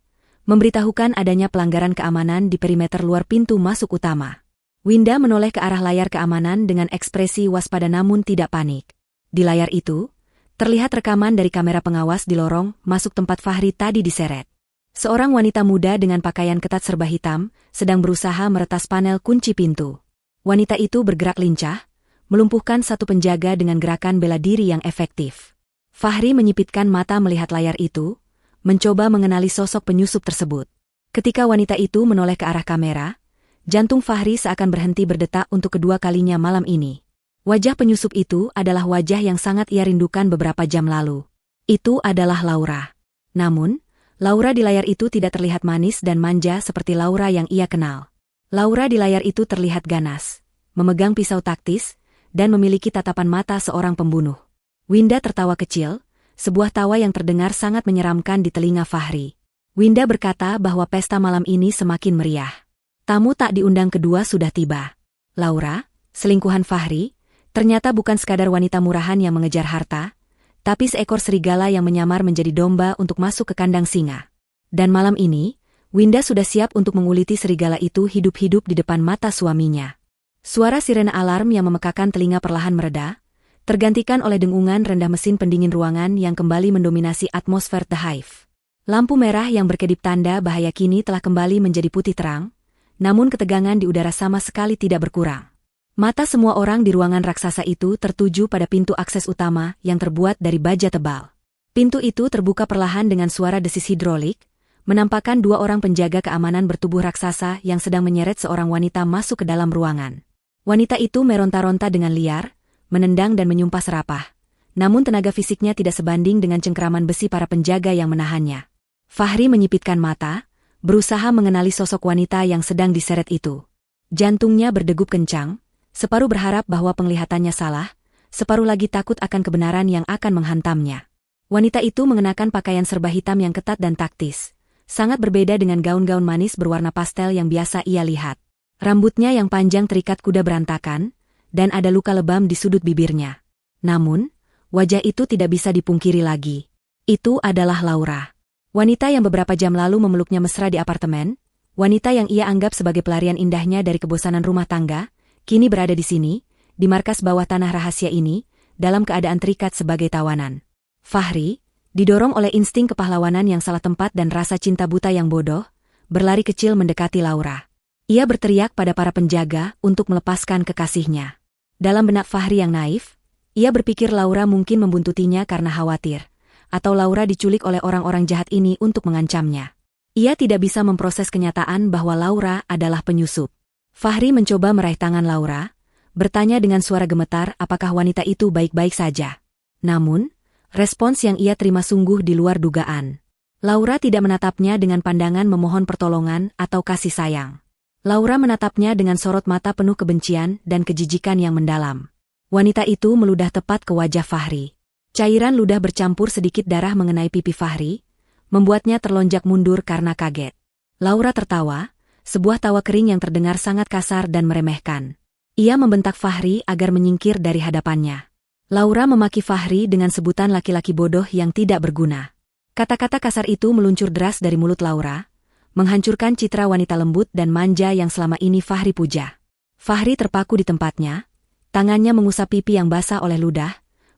memberitahukan adanya pelanggaran keamanan di perimeter luar pintu masuk utama. Winda menoleh ke arah layar keamanan dengan ekspresi waspada namun tidak panik. Di layar itu, terlihat rekaman dari kamera pengawas di lorong masuk tempat Fahri tadi diseret. Seorang wanita muda dengan pakaian ketat serba hitam sedang berusaha meretas panel kunci pintu. Wanita itu bergerak lincah, melumpuhkan satu penjaga dengan gerakan bela diri yang efektif. Fahri menyipitkan mata melihat layar itu, mencoba mengenali sosok penyusup tersebut. Ketika wanita itu menoleh ke arah kamera, jantung Fahri seakan berhenti berdetak untuk kedua kalinya malam ini. Wajah penyusup itu adalah wajah yang sangat ia rindukan beberapa jam lalu. Itu adalah Laura. Namun, Laura di layar itu tidak terlihat manis dan manja seperti Laura yang ia kenal. Laura di layar itu terlihat ganas, memegang pisau taktis, dan memiliki tatapan mata seorang pembunuh. Winda tertawa kecil, sebuah tawa yang terdengar sangat menyeramkan di telinga Fahri. Winda berkata bahwa pesta malam ini semakin meriah. Tamu tak diundang kedua sudah tiba. Laura, Selingkuhan Fahri ternyata bukan sekadar wanita murahan yang mengejar harta, tapi seekor serigala yang menyamar menjadi domba untuk masuk ke kandang singa. Dan malam ini, Winda sudah siap untuk menguliti serigala itu hidup-hidup di depan mata suaminya. Suara sirena alarm yang memekakan telinga perlahan mereda, tergantikan oleh dengungan rendah mesin pendingin ruangan yang kembali mendominasi atmosfer The Hive. Lampu merah yang berkedip tanda bahaya kini telah kembali menjadi putih terang, namun ketegangan di udara sama sekali tidak berkurang. Mata semua orang di ruangan raksasa itu tertuju pada pintu akses utama yang terbuat dari baja tebal. Pintu itu terbuka perlahan dengan suara desis hidrolik, menampakkan dua orang penjaga keamanan bertubuh raksasa yang sedang menyeret seorang wanita masuk ke dalam ruangan. Wanita itu meronta-ronta dengan liar, menendang dan menyumpah serapah. Namun tenaga fisiknya tidak sebanding dengan cengkeraman besi para penjaga yang menahannya. Fahri menyipitkan mata, berusaha mengenali sosok wanita yang sedang diseret itu. Jantungnya berdegup kencang, separuh berharap bahwa penglihatannya salah, separuh lagi takut akan kebenaran yang akan menghantamnya. Wanita itu mengenakan pakaian serba hitam yang ketat dan taktis, sangat berbeda dengan gaun-gaun manis berwarna pastel yang biasa ia lihat. Rambutnya yang panjang terikat kuda berantakan, dan ada luka lebam di sudut bibirnya. Namun, wajah itu tidak bisa dipungkiri lagi. Itu adalah Laura. Wanita yang beberapa jam lalu memeluknya mesra di apartemen, wanita yang ia anggap sebagai pelarian indahnya dari kebosanan rumah tangga, kini berada di sini, di markas bawah tanah rahasia ini, dalam keadaan terikat sebagai tawanan. Fahri, didorong oleh insting kepahlawanan yang salah tempat dan rasa cinta buta yang bodoh, berlari kecil mendekati Laura. Ia berteriak pada para penjaga untuk melepaskan kekasihnya. Dalam benak Fahri yang naif, ia berpikir Laura mungkin membuntutinya karena khawatir, atau Laura diculik oleh orang-orang jahat ini untuk mengancamnya. Ia tidak bisa memproses kenyataan bahwa Laura adalah penyusup. Fahri mencoba meraih tangan Laura, bertanya dengan suara gemetar apakah wanita itu baik-baik saja. Namun, respons yang ia terima sungguh di luar dugaan. Laura tidak menatapnya dengan pandangan memohon pertolongan atau kasih sayang. Laura menatapnya dengan sorot mata penuh kebencian dan kejijikan yang mendalam. Wanita itu meludah tepat ke wajah Fahri. Cairan ludah bercampur sedikit darah mengenai pipi Fahri, membuatnya terlonjak mundur karena kaget. Laura tertawa, sebuah tawa kering yang terdengar sangat kasar dan meremehkan. Ia membentak Fahri agar menyingkir dari hadapannya. Laura memaki Fahri dengan sebutan laki-laki bodoh yang tidak berguna. Kata-kata kasar itu meluncur deras dari mulut Laura, menghancurkan citra wanita lembut dan manja yang selama ini Fahri puja. Fahri terpaku di tempatnya, tangannya mengusap pipi yang basah oleh ludah,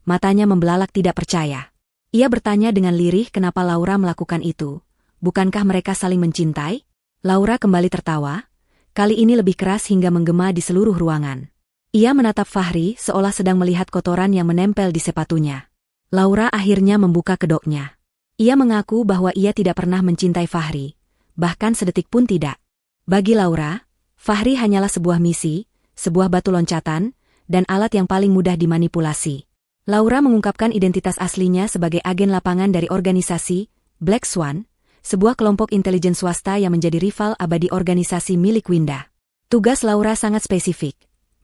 matanya membelalak tidak percaya. Ia bertanya dengan lirih kenapa Laura melakukan itu. Bukankah mereka saling mencintai? Laura kembali tertawa, kali ini lebih keras hingga menggema di seluruh ruangan. Ia menatap Fahri seolah sedang melihat kotoran yang menempel di sepatunya. Laura akhirnya membuka kedoknya. Ia mengaku bahwa ia tidak pernah mencintai Fahri, bahkan sedetik pun tidak. Bagi Laura, Fahri hanyalah sebuah misi, sebuah batu loncatan, dan alat yang paling mudah dimanipulasi. Laura mengungkapkan identitas aslinya sebagai agen lapangan dari organisasi Black Swan, sebuah kelompok intelijen swasta yang menjadi rival abadi organisasi milik Winda. Tugas Laura sangat spesifik,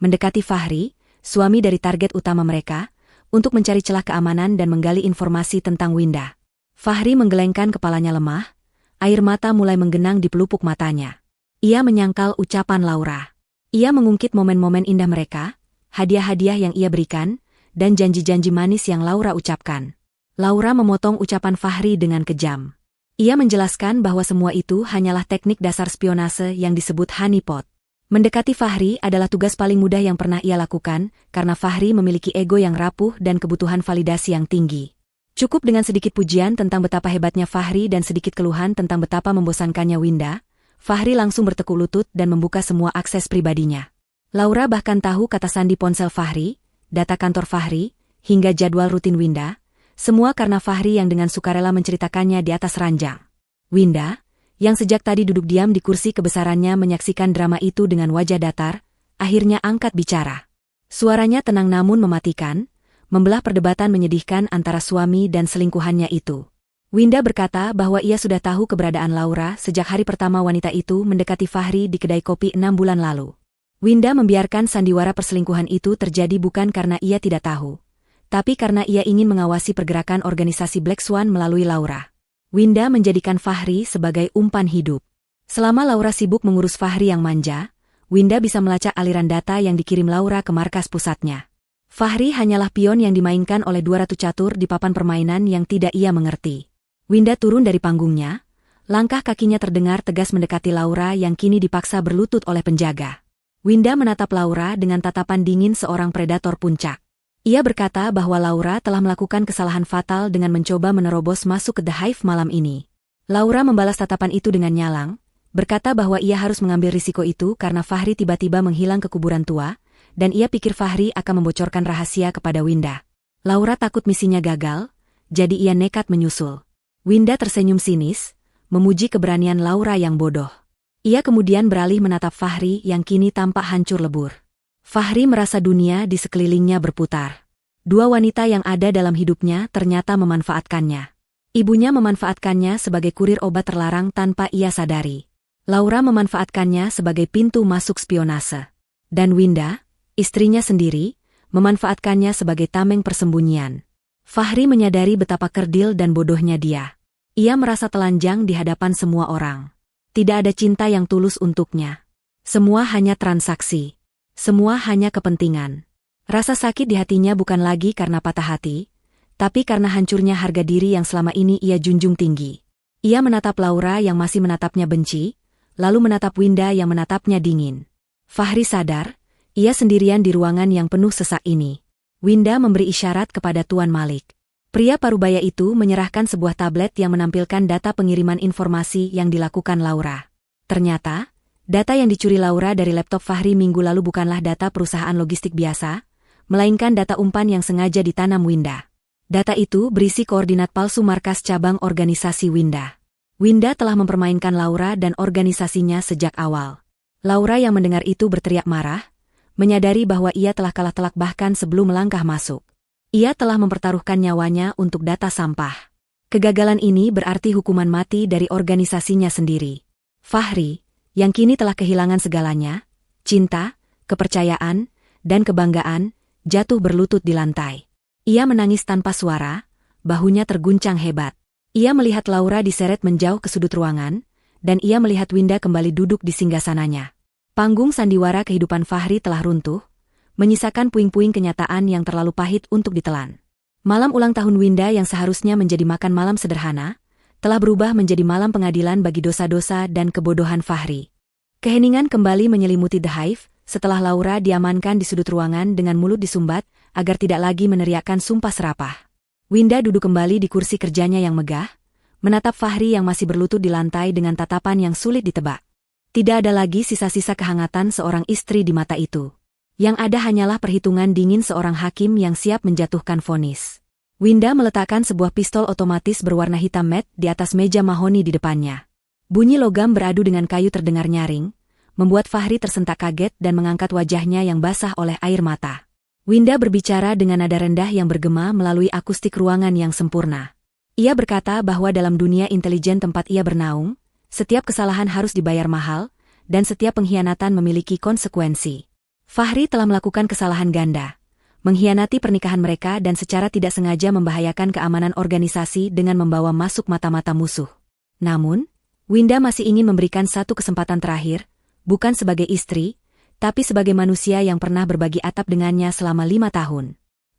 mendekati Fahri, suami dari target utama mereka, untuk mencari celah keamanan dan menggali informasi tentang Winda. Fahri menggelengkan kepalanya lemah, air mata mulai menggenang di pelupuk matanya. Ia menyangkal ucapan Laura. Ia mengungkit momen-momen indah mereka, hadiah-hadiah yang ia berikan, dan janji-janji manis yang Laura ucapkan. Laura memotong ucapan Fahri dengan kejam. Ia menjelaskan bahwa semua itu hanyalah teknik dasar spionase yang disebut honeypot. Mendekati Fahri adalah tugas paling mudah yang pernah ia lakukan, karena Fahri memiliki ego yang rapuh dan kebutuhan validasi yang tinggi. Cukup dengan sedikit pujian tentang betapa hebatnya Fahri dan sedikit keluhan tentang betapa membosankannya Winda, Fahri langsung bertekuk lutut dan membuka semua akses pribadinya. Laura bahkan tahu kata sandi ponsel Fahri, data kantor Fahri, hingga jadwal rutin Winda, semua karena Fahri yang dengan sukarela menceritakannya di atas ranjang. Winda, yang sejak tadi duduk diam di kursi kebesarannya menyaksikan drama itu dengan wajah datar, akhirnya angkat bicara. Suaranya tenang namun mematikan, membelah perdebatan menyedihkan antara suami dan selingkuhannya itu. Winda berkata bahwa ia sudah tahu keberadaan Laura sejak hari pertama wanita itu mendekati Fahri di kedai kopi 6 bulan lalu. Winda membiarkan sandiwara perselingkuhan itu terjadi bukan karena ia tidak tahu, tapi karena ia ingin mengawasi pergerakan organisasi Black Swan melalui Laura. Winda menjadikan Fahri sebagai umpan hidup. Selama Laura sibuk mengurus Fahri yang manja, Winda bisa melacak aliran data yang dikirim Laura ke markas pusatnya. Fahri hanyalah pion yang dimainkan oleh 200 catur di papan permainan yang tidak ia mengerti. Winda turun dari panggungnya, langkah kakinya terdengar tegas mendekati Laura yang kini dipaksa berlutut oleh penjaga. Winda menatap Laura dengan tatapan dingin seorang predator puncak. Ia berkata bahwa Laura telah melakukan kesalahan fatal dengan mencoba menerobos masuk ke The Hive malam ini. Laura membalas tatapan itu dengan nyalang, berkata bahwa ia harus mengambil risiko itu karena Fahri tiba-tiba menghilang ke kuburan tua, dan ia pikir Fahri akan membocorkan rahasia kepada Winda. Laura takut misinya gagal, jadi ia nekat menyusul. Winda tersenyum sinis, memuji keberanian Laura yang bodoh. Ia kemudian beralih menatap Fahri yang kini tampak hancur lebur. Fahri merasa dunia di sekelilingnya berputar. 2 wanita yang ada dalam hidupnya ternyata memanfaatkannya. Ibunya memanfaatkannya sebagai kurir obat terlarang tanpa ia sadari. Laura memanfaatkannya sebagai pintu masuk spionase. Dan Winda, istrinya sendiri, memanfaatkannya sebagai tameng persembunyian. Fahri menyadari betapa kerdil dan bodohnya dia. Ia merasa telanjang di hadapan semua orang. Tidak ada cinta yang tulus untuknya. Semua hanya transaksi. Semua hanya kepentingan. Rasa sakit di hatinya bukan lagi karena patah hati, tapi karena hancurnya harga diri yang selama ini ia junjung tinggi. Ia menatap Laura yang masih menatapnya benci, lalu menatap Winda yang menatapnya dingin. Fahri sadar, ia sendirian di ruangan yang penuh sesak ini. Winda memberi isyarat kepada Tuan Malik. Pria parubaya itu menyerahkan sebuah tablet yang menampilkan data pengiriman informasi yang dilakukan Laura. Ternyata, data yang dicuri Laura dari laptop Fahri minggu lalu bukanlah data perusahaan logistik biasa, melainkan data umpan yang sengaja ditanam Winda. Data itu berisi koordinat palsu markas cabang organisasi Winda. Winda telah mempermainkan Laura dan organisasinya sejak awal. Laura yang mendengar itu berteriak marah, menyadari bahwa ia telah kalah telak bahkan sebelum melangkah masuk. Ia telah mempertaruhkan nyawanya untuk data sampah. Kegagalan ini berarti hukuman mati dari organisasinya sendiri. Fahri, yang kini telah kehilangan segalanya, cinta, kepercayaan, dan kebanggaan, jatuh berlutut di lantai. Ia menangis tanpa suara, bahunya terguncang hebat. Ia melihat Laura diseret menjauh ke sudut ruangan, dan ia melihat Winda kembali duduk di singgasananya. Panggung sandiwara kehidupan Fahri telah runtuh, menyisakan puing-puing kenyataan yang terlalu pahit untuk ditelan. Malam ulang tahun Winda yang seharusnya menjadi makan malam sederhana, telah berubah menjadi malam pengadilan bagi dosa-dosa dan kebodohan Fahri. Keheningan kembali menyelimuti The Hive, setelah Laura diamankan di sudut ruangan dengan mulut disumbat, agar tidak lagi meneriakkan sumpah serapah. Winda duduk kembali di kursi kerjanya yang megah, menatap Fahri yang masih berlutut di lantai dengan tatapan yang sulit ditebak. Tidak ada lagi sisa-sisa kehangatan seorang istri di mata itu. Yang ada hanyalah perhitungan dingin seorang hakim yang siap menjatuhkan vonis. Winda meletakkan sebuah pistol otomatis berwarna hitam matte di atas meja mahoni di depannya. Bunyi logam beradu dengan kayu terdengar nyaring, membuat Fahri tersentak kaget dan mengangkat wajahnya yang basah oleh air mata. Winda berbicara dengan nada rendah yang bergema melalui akustik ruangan yang sempurna. Ia berkata bahwa dalam dunia intelijen tempat ia bernaung, setiap kesalahan harus dibayar mahal, dan setiap pengkhianatan memiliki konsekuensi. Fahri telah melakukan kesalahan ganda, mengkhianati pernikahan mereka dan secara tidak sengaja membahayakan keamanan organisasi dengan membawa masuk mata-mata musuh. Namun, Winda masih ingin memberikan satu kesempatan terakhir, bukan sebagai istri, tapi sebagai manusia yang pernah berbagi atap dengannya selama 5 tahun.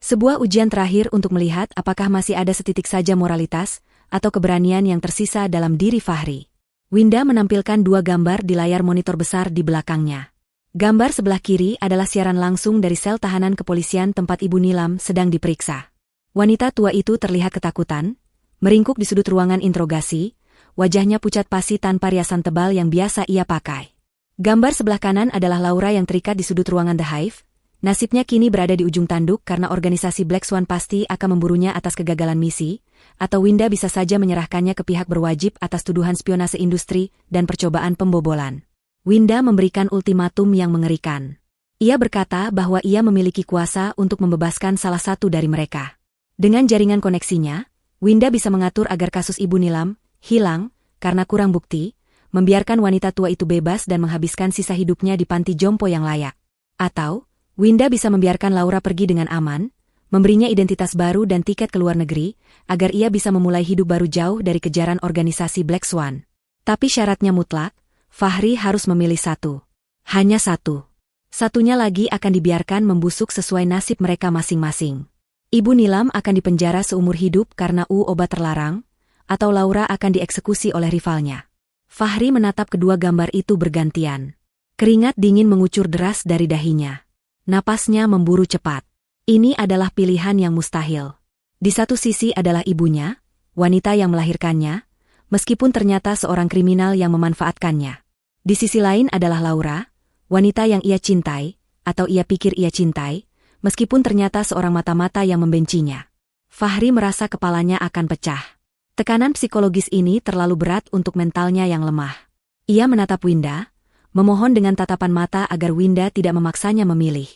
Sebuah ujian terakhir untuk melihat apakah masih ada setitik saja moralitas atau keberanian yang tersisa dalam diri Fahri. Winda menampilkan 2 gambar di layar monitor besar di belakangnya. Gambar sebelah kiri adalah siaran langsung dari sel tahanan kepolisian tempat Ibu Nilam sedang diperiksa. Wanita tua itu terlihat ketakutan, meringkuk di sudut ruangan interogasi, wajahnya pucat pasi tanpa riasan tebal yang biasa ia pakai. Gambar sebelah kanan adalah Laura yang terikat di sudut ruangan The Hive. Nasibnya kini berada di ujung tanduk karena organisasi Black Swan pasti akan memburunya atas kegagalan misi, atau Winda bisa saja menyerahkannya ke pihak berwajib atas tuduhan spionase industri dan percobaan pembobolan. Winda memberikan ultimatum yang mengerikan. Ia berkata bahwa ia memiliki kuasa untuk membebaskan salah satu dari mereka. Dengan jaringan koneksinya, Winda bisa mengatur agar kasus Ibu Nilam hilang karena kurang bukti, membiarkan wanita tua itu bebas dan menghabiskan sisa hidupnya di panti jompo yang layak. Atau, Winda bisa membiarkan Laura pergi dengan aman, memberinya identitas baru dan tiket ke luar negeri, agar ia bisa memulai hidup baru jauh dari kejaran organisasi Black Swan. Tapi syaratnya mutlak, Fahri harus memilih satu. Hanya satu. Satunya lagi akan dibiarkan membusuk sesuai nasib mereka masing-masing. Ibu Nilam akan dipenjara seumur hidup karena obat terlarang, atau Laura akan dieksekusi oleh rivalnya. Fahri menatap kedua gambar itu bergantian. Keringat dingin mengucur deras dari dahinya. Napasnya memburu cepat. Ini adalah pilihan yang mustahil. Di satu sisi adalah ibunya, wanita yang melahirkannya, meskipun ternyata seorang kriminal yang memanfaatkannya. Di sisi lain adalah Laura, wanita yang ia cintai, atau ia pikir ia cintai, meskipun ternyata seorang mata-mata yang membencinya. Fahri merasa kepalanya akan pecah. Tekanan psikologis ini terlalu berat untuk mentalnya yang lemah. Ia menatap Winda, memohon dengan tatapan mata agar Winda tidak memaksanya memilih.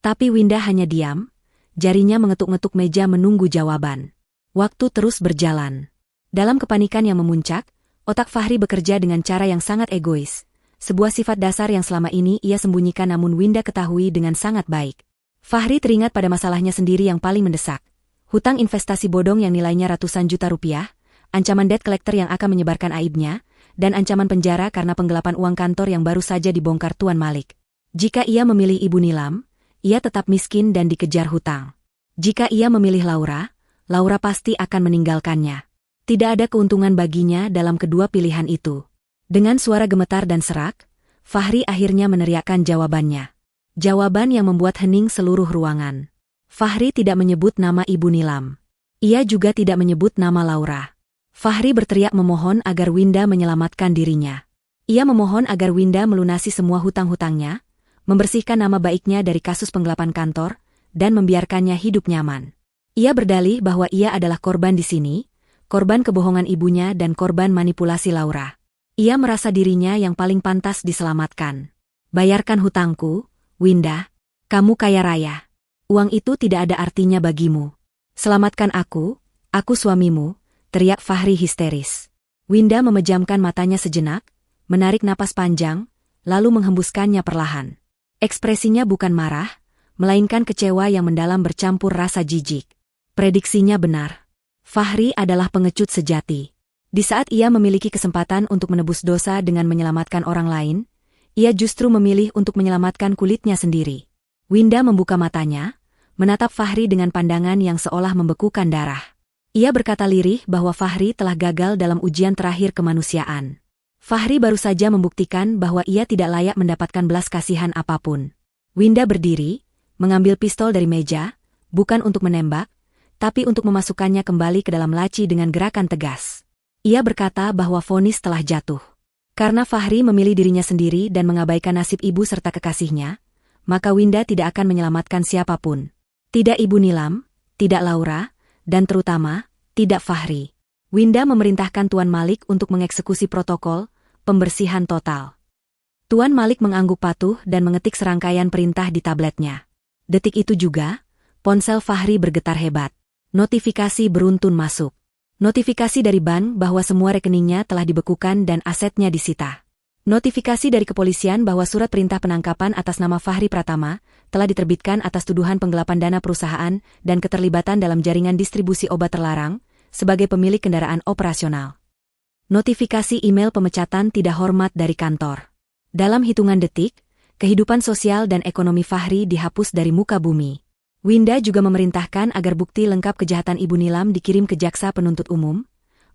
Tapi Winda hanya diam, jarinya mengetuk-ngetuk meja menunggu jawaban. Waktu terus berjalan. Dalam kepanikan yang memuncak, otak Fahri bekerja dengan cara yang sangat egois. Sebuah sifat dasar yang selama ini ia sembunyikan namun Winda ketahui dengan sangat baik. Fahri teringat pada masalahnya sendiri yang paling mendesak. Hutang investasi bodong yang nilainya ratusan juta rupiah, ancaman debt collector yang akan menyebarkan aibnya, dan ancaman penjara karena penggelapan uang kantor yang baru saja dibongkar Tuan Malik. Jika ia memilih Ibu Nilam, ia tetap miskin dan dikejar hutang. Jika ia memilih Laura, Laura pasti akan meninggalkannya. Tidak ada keuntungan baginya dalam kedua pilihan itu. Dengan suara gemetar dan serak, Fahri akhirnya meneriakkan jawabannya. Jawaban yang membuat hening seluruh ruangan. Fahri tidak menyebut nama Ibu Nilam. Ia juga tidak menyebut nama Laura. Fahri berteriak memohon agar Winda menyelamatkan dirinya. Ia memohon agar Winda melunasi semua hutang-hutangnya, membersihkan nama baiknya dari kasus penggelapan kantor, dan membiarkannya hidup nyaman. Ia berdalih bahwa ia adalah korban di sini, korban kebohongan ibunya dan korban manipulasi Laura. Ia merasa dirinya yang paling pantas diselamatkan. Bayarkan hutangku, Winda. Kamu kaya raya. Uang itu tidak ada artinya bagimu. Selamatkan aku suamimu, teriak Fahri histeris. Winda memejamkan matanya sejenak, menarik napas panjang, lalu menghembuskannya perlahan. Ekspresinya bukan marah, melainkan kecewa yang mendalam bercampur rasa jijik. Prediksinya benar. Fahri adalah pengecut sejati. Di saat ia memiliki kesempatan untuk menebus dosa dengan menyelamatkan orang lain, ia justru memilih untuk menyelamatkan kulitnya sendiri. Winda membuka matanya, menatap Fahri dengan pandangan yang seolah membekukan darah. Ia berkata lirih bahwa Fahri telah gagal dalam ujian terakhir kemanusiaan. Fahri baru saja membuktikan bahwa ia tidak layak mendapatkan belas kasihan apapun. Winda berdiri, mengambil pistol dari meja, bukan untuk menembak, tapi untuk memasukkannya kembali ke dalam laci dengan gerakan tegas. Ia berkata bahwa vonis telah jatuh. Karena Fahri memilih dirinya sendiri dan mengabaikan nasib ibu serta kekasihnya, maka Winda tidak akan menyelamatkan siapapun. Tidak Ibu Nilam, tidak Laura, dan terutama, tidak Fahri. Winda memerintahkan Tuan Malik untuk mengeksekusi protokol pembersihan total. Tuan Malik mengangguk patuh dan mengetik serangkaian perintah di tabletnya. Detik itu juga, ponsel Fahri bergetar hebat. Notifikasi beruntun masuk. Notifikasi dari bank bahwa semua rekeningnya telah dibekukan dan asetnya disita. Notifikasi dari kepolisian bahwa surat perintah penangkapan atas nama Fahri Pratama telah diterbitkan atas tuduhan penggelapan dana perusahaan dan keterlibatan dalam jaringan distribusi obat terlarang sebagai pemilik kendaraan operasional. Notifikasi email pemecatan tidak hormat dari kantor. Dalam hitungan detik, kehidupan sosial dan ekonomi Fahri dihapus dari muka bumi. Winda juga memerintahkan agar bukti lengkap kejahatan Ibu Nilam dikirim ke jaksa penuntut umum,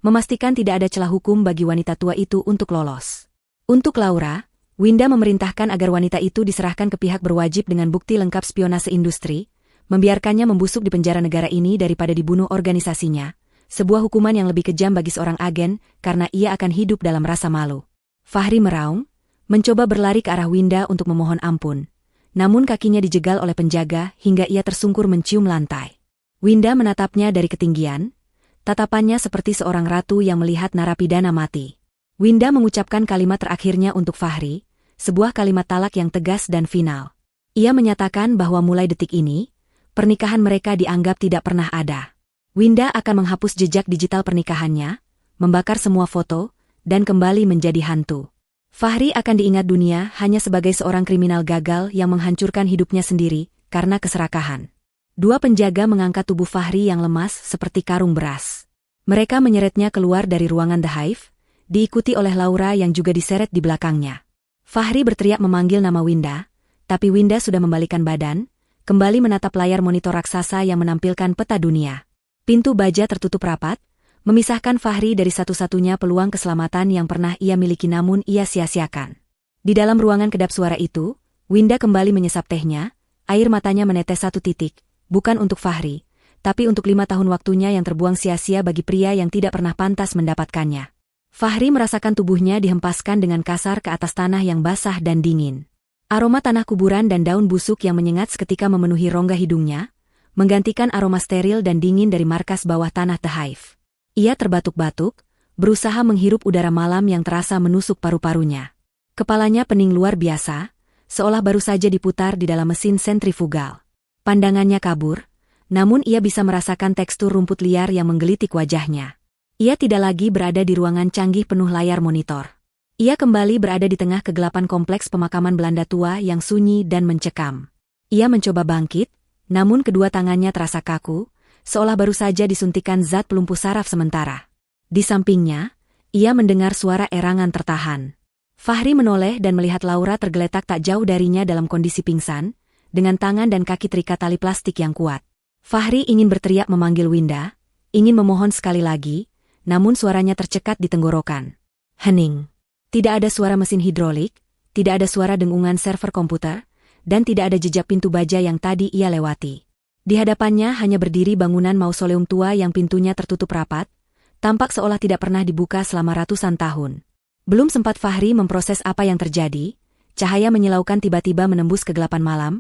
memastikan tidak ada celah hukum bagi wanita tua itu untuk lolos. Untuk Laura, Winda memerintahkan agar wanita itu diserahkan ke pihak berwajib dengan bukti lengkap spionase industri, membiarkannya membusuk di penjara negara ini daripada dibunuh organisasinya. Sebuah hukuman yang lebih kejam bagi seorang agen, karena ia akan hidup dalam rasa malu. Fahri meraung, mencoba berlari ke arah Winda untuk memohon ampun. Namun kakinya dijegal oleh penjaga hingga ia tersungkur mencium lantai. Winda menatapnya dari ketinggian, tatapannya seperti seorang ratu yang melihat narapidana mati. Winda mengucapkan kalimat terakhirnya untuk Fahri, sebuah kalimat talak yang tegas dan final. Ia menyatakan bahwa mulai detik ini, pernikahan mereka dianggap tidak pernah ada. Winda akan menghapus jejak digital pernikahannya, membakar semua foto, dan kembali menjadi hantu. Fahri akan diingat dunia hanya sebagai seorang kriminal gagal yang menghancurkan hidupnya sendiri karena keserakahan. Dua penjaga mengangkat tubuh Fahri yang lemas seperti karung beras. Mereka menyeretnya keluar dari ruangan The Hive, diikuti oleh Laura yang juga diseret di belakangnya. Fahri berteriak memanggil nama Winda, tapi Winda sudah membalikan badan, kembali menatap layar monitor raksasa yang menampilkan peta dunia. Pintu baja tertutup rapat, memisahkan Fahri dari satu-satunya peluang keselamatan yang pernah ia miliki namun ia sia-siakan. Di dalam ruangan kedap suara itu, Winda kembali menyesap tehnya, air matanya menetes satu titik, bukan untuk Fahri, tapi untuk 5 tahun waktunya yang terbuang sia-sia bagi pria yang tidak pernah pantas mendapatkannya. Fahri merasakan tubuhnya dihempaskan dengan kasar ke atas tanah yang basah dan dingin. Aroma tanah kuburan dan daun busuk yang menyengat seketika memenuhi rongga hidungnya, menggantikan aroma steril dan dingin dari markas bawah tanah The Hive. Ia terbatuk-batuk, berusaha menghirup udara malam yang terasa menusuk paru-parunya. Kepalanya pening luar biasa, seolah baru saja diputar di dalam mesin sentrifugal. Pandangannya kabur, namun ia bisa merasakan tekstur rumput liar yang menggelitik wajahnya. Ia tidak lagi berada di ruangan canggih penuh layar monitor. Ia kembali berada di tengah kegelapan kompleks pemakaman Belanda tua yang sunyi dan mencekam. Ia mencoba bangkit, namun kedua tangannya terasa kaku, seolah baru saja disuntikan zat pelumpuh saraf sementara. Di sampingnya, ia mendengar suara erangan tertahan. Fahri menoleh dan melihat Laura tergeletak tak jauh darinya dalam kondisi pingsan, dengan tangan dan kaki terikat tali plastik yang kuat. Fahri ingin berteriak memanggil Winda, ingin memohon sekali lagi, namun suaranya tercekat di tenggorokan. Hening. Tidak ada suara mesin hidrolik, tidak ada suara dengungan server komputer, dan tidak ada jejak pintu baja yang tadi ia lewati. Di hadapannya hanya berdiri bangunan mausoleum tua yang pintunya tertutup rapat, tampak seolah tidak pernah dibuka selama ratusan tahun. Belum sempat Fahri memproses apa yang terjadi, cahaya menyilaukan tiba-tiba menembus kegelapan malam,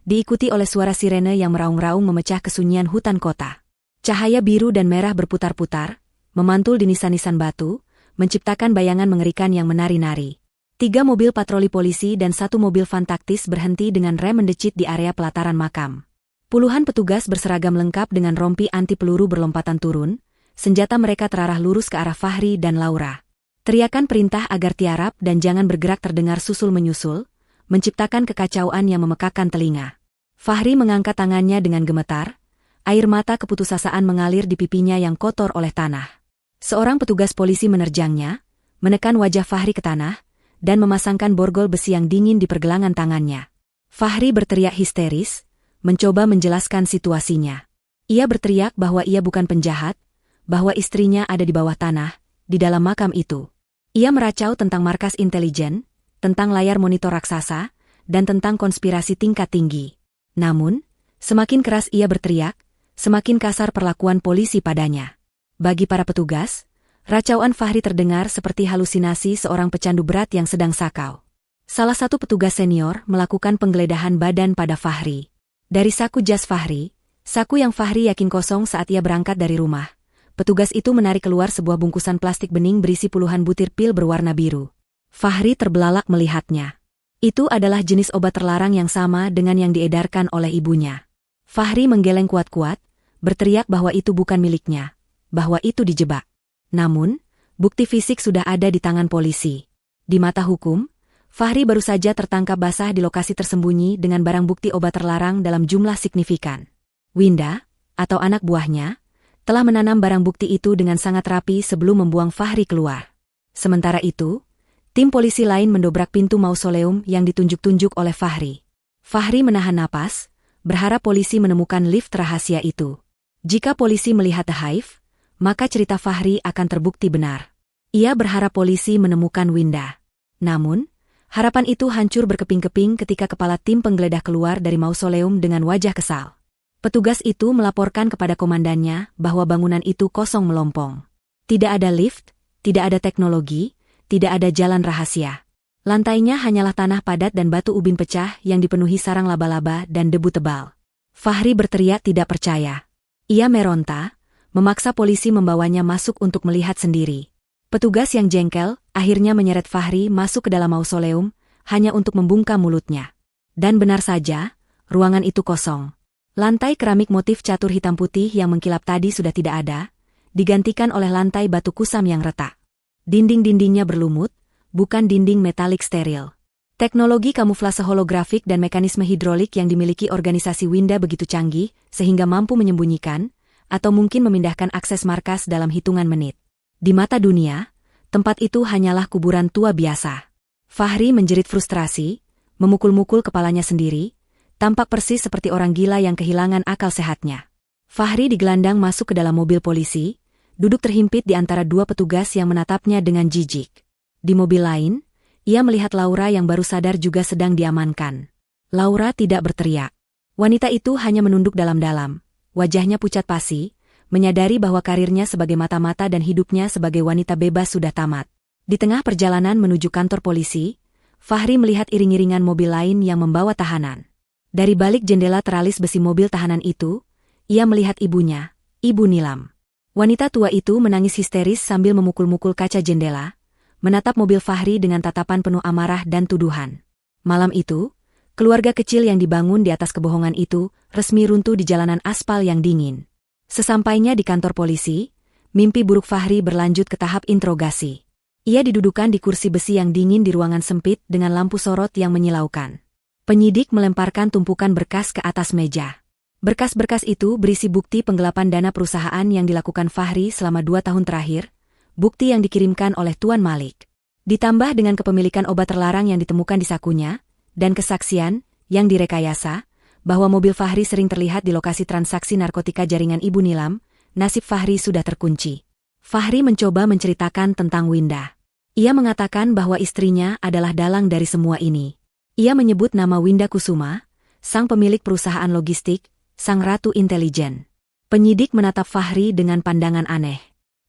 diikuti oleh suara sirene yang meraung-raung memecah kesunyian hutan kota. Cahaya biru dan merah berputar-putar, memantul di nisan-nisan batu, menciptakan bayangan mengerikan yang menari-nari. 3 mobil patroli polisi dan 1 mobil van taktis berhenti dengan rem mendecit di area pelataran makam. Puluhan petugas berseragam lengkap dengan rompi anti peluru berlompatan turun, senjata mereka terarah lurus ke arah Fahri dan Laura. Teriakan perintah agar tiarap dan jangan bergerak terdengar susul-menyusul, menciptakan kekacauan yang memekakkan telinga. Fahri mengangkat tangannya dengan gemetar, air mata keputusasaan mengalir di pipinya yang kotor oleh tanah. Seorang petugas polisi menerjangnya, menekan wajah Fahri ke tanah, dan memasangkan borgol besi yang dingin di pergelangan tangannya. Fahri berteriak histeris, mencoba menjelaskan situasinya. Ia berteriak bahwa ia bukan penjahat, bahwa istrinya ada di bawah tanah, di dalam makam itu. Ia meracau tentang markas intelijen, tentang layar monitor raksasa, dan tentang konspirasi tingkat tinggi. Namun, semakin keras ia berteriak, semakin kasar perlakuan polisi padanya. Bagi para petugas, racauan Fahri terdengar seperti halusinasi seorang pecandu berat yang sedang sakau. Salah satu petugas senior melakukan penggeledahan badan pada Fahri. Dari saku jas Fahri, saku yang Fahri yakin kosong saat ia berangkat dari rumah, petugas itu menarik keluar sebuah bungkusan plastik bening berisi puluhan butir pil berwarna biru. Fahri terbelalak melihatnya. Itu adalah jenis obat terlarang yang sama dengan yang diedarkan oleh ibunya. Fahri menggeleng kuat-kuat, berteriak bahwa itu bukan miliknya, bahwa itu dijebak. Namun, bukti fisik sudah ada di tangan polisi. Di mata hukum, Fahri baru saja tertangkap basah di lokasi tersembunyi dengan barang bukti obat terlarang dalam jumlah signifikan. Winda, atau anak buahnya, telah menanam barang bukti itu dengan sangat rapi sebelum membuang Fahri keluar. Sementara itu, tim polisi lain mendobrak pintu mausoleum yang ditunjuk-tunjuk oleh Fahri. Fahri menahan napas, berharap polisi menemukan lift rahasia itu. Jika polisi melihat The Hive, maka cerita Fahri akan terbukti benar. Ia berharap polisi menemukan Winda. Namun, harapan itu hancur berkeping-keping ketika kepala tim penggeledah keluar dari mausoleum dengan wajah kesal. Petugas itu melaporkan kepada komandannya bahwa bangunan itu kosong melompong. Tidak ada lift, tidak ada teknologi, tidak ada jalan rahasia. Lantainya hanyalah tanah padat dan batu ubin pecah yang dipenuhi sarang laba-laba dan debu tebal. Fahri berteriak tidak percaya. Ia meronta, memaksa polisi membawanya masuk untuk melihat sendiri. Petugas yang jengkel akhirnya menyeret Fahri masuk ke dalam mausoleum, hanya untuk membungkam mulutnya. Dan benar saja, ruangan itu kosong. Lantai keramik motif catur hitam putih yang mengkilap tadi sudah tidak ada, digantikan oleh lantai batu kusam yang retak. Dinding-dindingnya berlumut, bukan dinding metalik steril. Teknologi kamuflase holografik dan mekanisme hidrolik yang dimiliki organisasi Winda begitu canggih, sehingga mampu menyembunyikan, atau mungkin memindahkan akses markas dalam hitungan menit. Di mata dunia, tempat itu hanyalah kuburan tua biasa. Fahri menjerit frustrasi, memukul-mukul kepalanya sendiri, tampak persis seperti orang gila yang kehilangan akal sehatnya. Fahri digelandang masuk ke dalam mobil polisi, duduk terhimpit di antara dua petugas yang menatapnya dengan jijik. Di mobil lain, ia melihat Laura yang baru sadar juga sedang diamankan. Laura tidak berteriak. Wanita itu hanya menunduk dalam-dalam, wajahnya pucat pasi, menyadari bahwa karirnya sebagai mata-mata dan hidupnya sebagai wanita bebas sudah tamat. Di tengah perjalanan menuju kantor polisi, Fahri melihat iring-iringan mobil lain yang membawa tahanan. Dari balik jendela teralis besi mobil tahanan itu, ia melihat ibunya, Ibu Nilam. Wanita tua itu menangis histeris sambil memukul-mukul kaca jendela, menatap mobil Fahri dengan tatapan penuh amarah dan tuduhan. Malam itu, keluarga kecil yang dibangun di atas kebohongan itu resmi runtuh di jalanan aspal yang dingin. Sesampainya di kantor polisi, mimpi buruk Fahri berlanjut ke tahap interogasi. Ia didudukan di kursi besi yang dingin di ruangan sempit dengan lampu sorot yang menyilaukan. Penyidik melemparkan tumpukan berkas ke atas meja. Berkas-berkas itu berisi bukti penggelapan dana perusahaan yang dilakukan Fahri selama 2 tahun terakhir, bukti yang dikirimkan oleh Tuan Malik. Ditambah dengan kepemilikan obat terlarang yang ditemukan di sakunya, dan kesaksian, yang direkayasa, bahwa mobil Fahri sering terlihat di lokasi transaksi narkotika jaringan Ibu Nilam, nasib Fahri sudah terkunci. Fahri mencoba menceritakan tentang Winda. Ia mengatakan bahwa istrinya adalah dalang dari semua ini. Ia menyebut nama Winda Kusuma, sang pemilik perusahaan logistik, sang ratu intelijen. Penyidik menatap Fahri dengan pandangan aneh.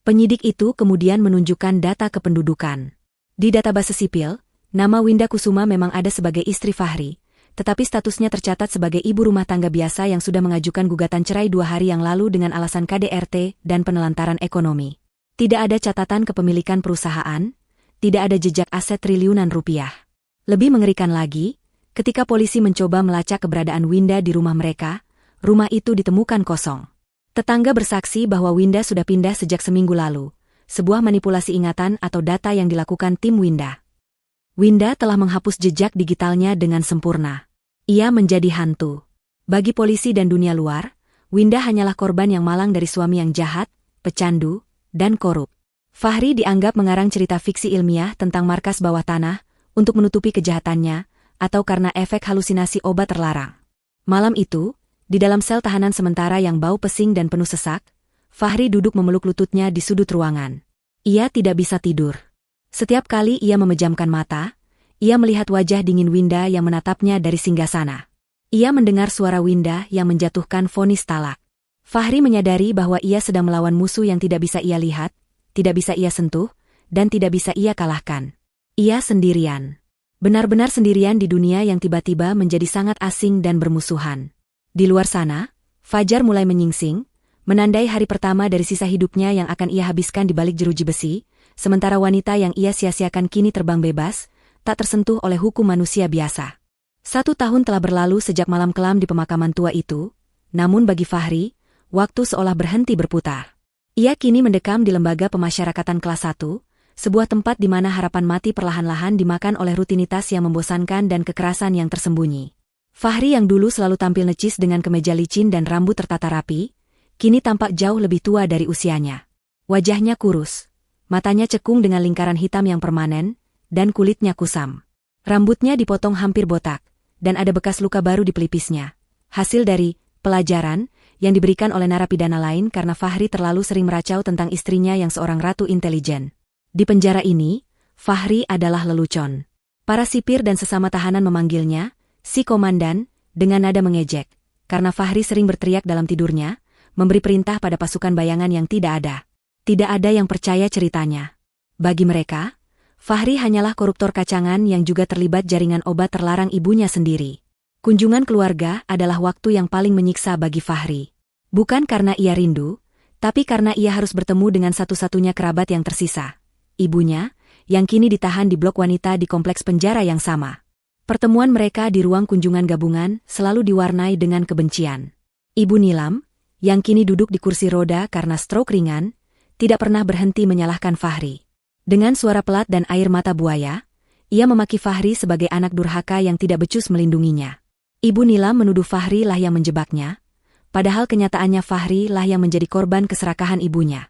Penyidik itu kemudian menunjukkan data kependudukan. Di database sipil, nama Winda Kusuma memang ada sebagai istri Fahri, tetapi statusnya tercatat sebagai ibu rumah tangga biasa yang sudah mengajukan gugatan cerai 2 hari yang lalu dengan alasan KDRT dan penelantaran ekonomi. Tidak ada catatan kepemilikan perusahaan, tidak ada jejak aset triliunan rupiah. Lebih mengerikan lagi, ketika polisi mencoba melacak keberadaan Winda di rumah mereka, rumah itu ditemukan kosong. Tetangga bersaksi bahwa Winda sudah pindah sejak seminggu lalu, sebuah manipulasi ingatan atau data yang dilakukan tim Winda. Winda telah menghapus jejak digitalnya dengan sempurna. Ia menjadi hantu. Bagi polisi dan dunia luar, Winda hanyalah korban yang malang dari suami yang jahat, pecandu, dan korup. Fahri dianggap mengarang cerita fiksi ilmiah tentang markas bawah tanah untuk menutupi kejahatannya, atau karena efek halusinasi obat terlarang. Malam itu, di dalam sel tahanan sementara yang bau pesing dan penuh sesak, Fahri duduk memeluk lututnya di sudut ruangan. Ia tidak bisa tidur. Setiap kali ia memejamkan mata, ia melihat wajah dingin Winda yang menatapnya dari singgasana. Ia mendengar suara Winda yang menjatuhkan vonis talak. Fahri menyadari bahwa ia sedang melawan musuh yang tidak bisa ia lihat, tidak bisa ia sentuh, dan tidak bisa ia kalahkan. Ia sendirian. Benar-benar sendirian di dunia yang tiba-tiba menjadi sangat asing dan bermusuhan. Di luar sana, fajar mulai menyingsing, menandai hari pertama dari sisa hidupnya yang akan ia habiskan di balik jeruji besi, sementara wanita yang ia sia-siakan kini terbang bebas, tak tersentuh oleh hukum manusia biasa. 1 tahun telah berlalu sejak malam kelam di pemakaman tua itu, namun bagi Fahri, waktu seolah berhenti berputar. Ia kini mendekam di lembaga pemasyarakatan kelas 1, sebuah tempat di mana harapan mati perlahan-lahan dimakan oleh rutinitas yang membosankan dan kekerasan yang tersembunyi. Fahri yang dulu selalu tampil necis dengan kemeja licin dan rambut tertata rapi, kini tampak jauh lebih tua dari usianya. Wajahnya kurus, matanya cekung dengan lingkaran hitam yang permanen, dan kulitnya kusam. Rambutnya dipotong hampir botak, dan ada bekas luka baru di pelipisnya. Hasil dari pelajaran yang diberikan oleh narapidana lain karena Fahri terlalu sering meracau tentang istrinya yang seorang ratu intelijen. Di penjara ini, Fahri adalah lelucon. Para sipir dan sesama tahanan memanggilnya, si komandan, dengan nada mengejek, karena Fahri sering berteriak dalam tidurnya, memberi perintah pada pasukan bayangan yang tidak ada. Tidak ada yang percaya ceritanya. Bagi mereka, Fahri hanyalah koruptor kacangan yang juga terlibat jaringan obat terlarang ibunya sendiri. Kunjungan keluarga adalah waktu yang paling menyiksa bagi Fahri. Bukan karena ia rindu, tapi karena ia harus bertemu dengan satu-satunya kerabat yang tersisa. Ibunya, yang kini ditahan di blok wanita di kompleks penjara yang sama. Pertemuan mereka di ruang kunjungan gabungan selalu diwarnai dengan kebencian. Ibu Nilam, yang kini duduk di kursi roda karena stroke ringan, tidak pernah berhenti menyalahkan Fahri. Dengan suara pelat dan air mata buaya, ia memaki Fahri sebagai anak durhaka yang tidak becus melindunginya. Ibu Nilam menuduh Fahri lah yang menjebaknya, padahal kenyataannya Fahri lah yang menjadi korban keserakahan ibunya.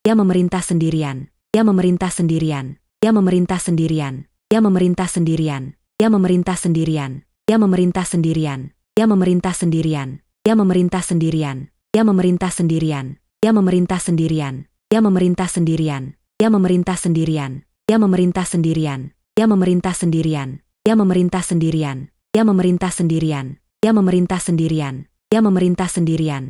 Dia memerintah sendirian. Dia memerintah sendirian. Dia memerintah sendirian. Dia memerintah sendirian. Dia memerintah sendirian. Dia memerintah sendirian. Dia memerintah sendirian. Dia memerintah sendirian. Dia memerintah sendirian. Dia memerintah sendirian. Dia memerintah sendirian. Dia memerintah sendirian. Dia memerintah sendirian. Dia memerintah sendirian. Dia memerintah sendirian. Dia memerintah sendirian. Dia memerintah sendirian. Dia memerintah sendirian.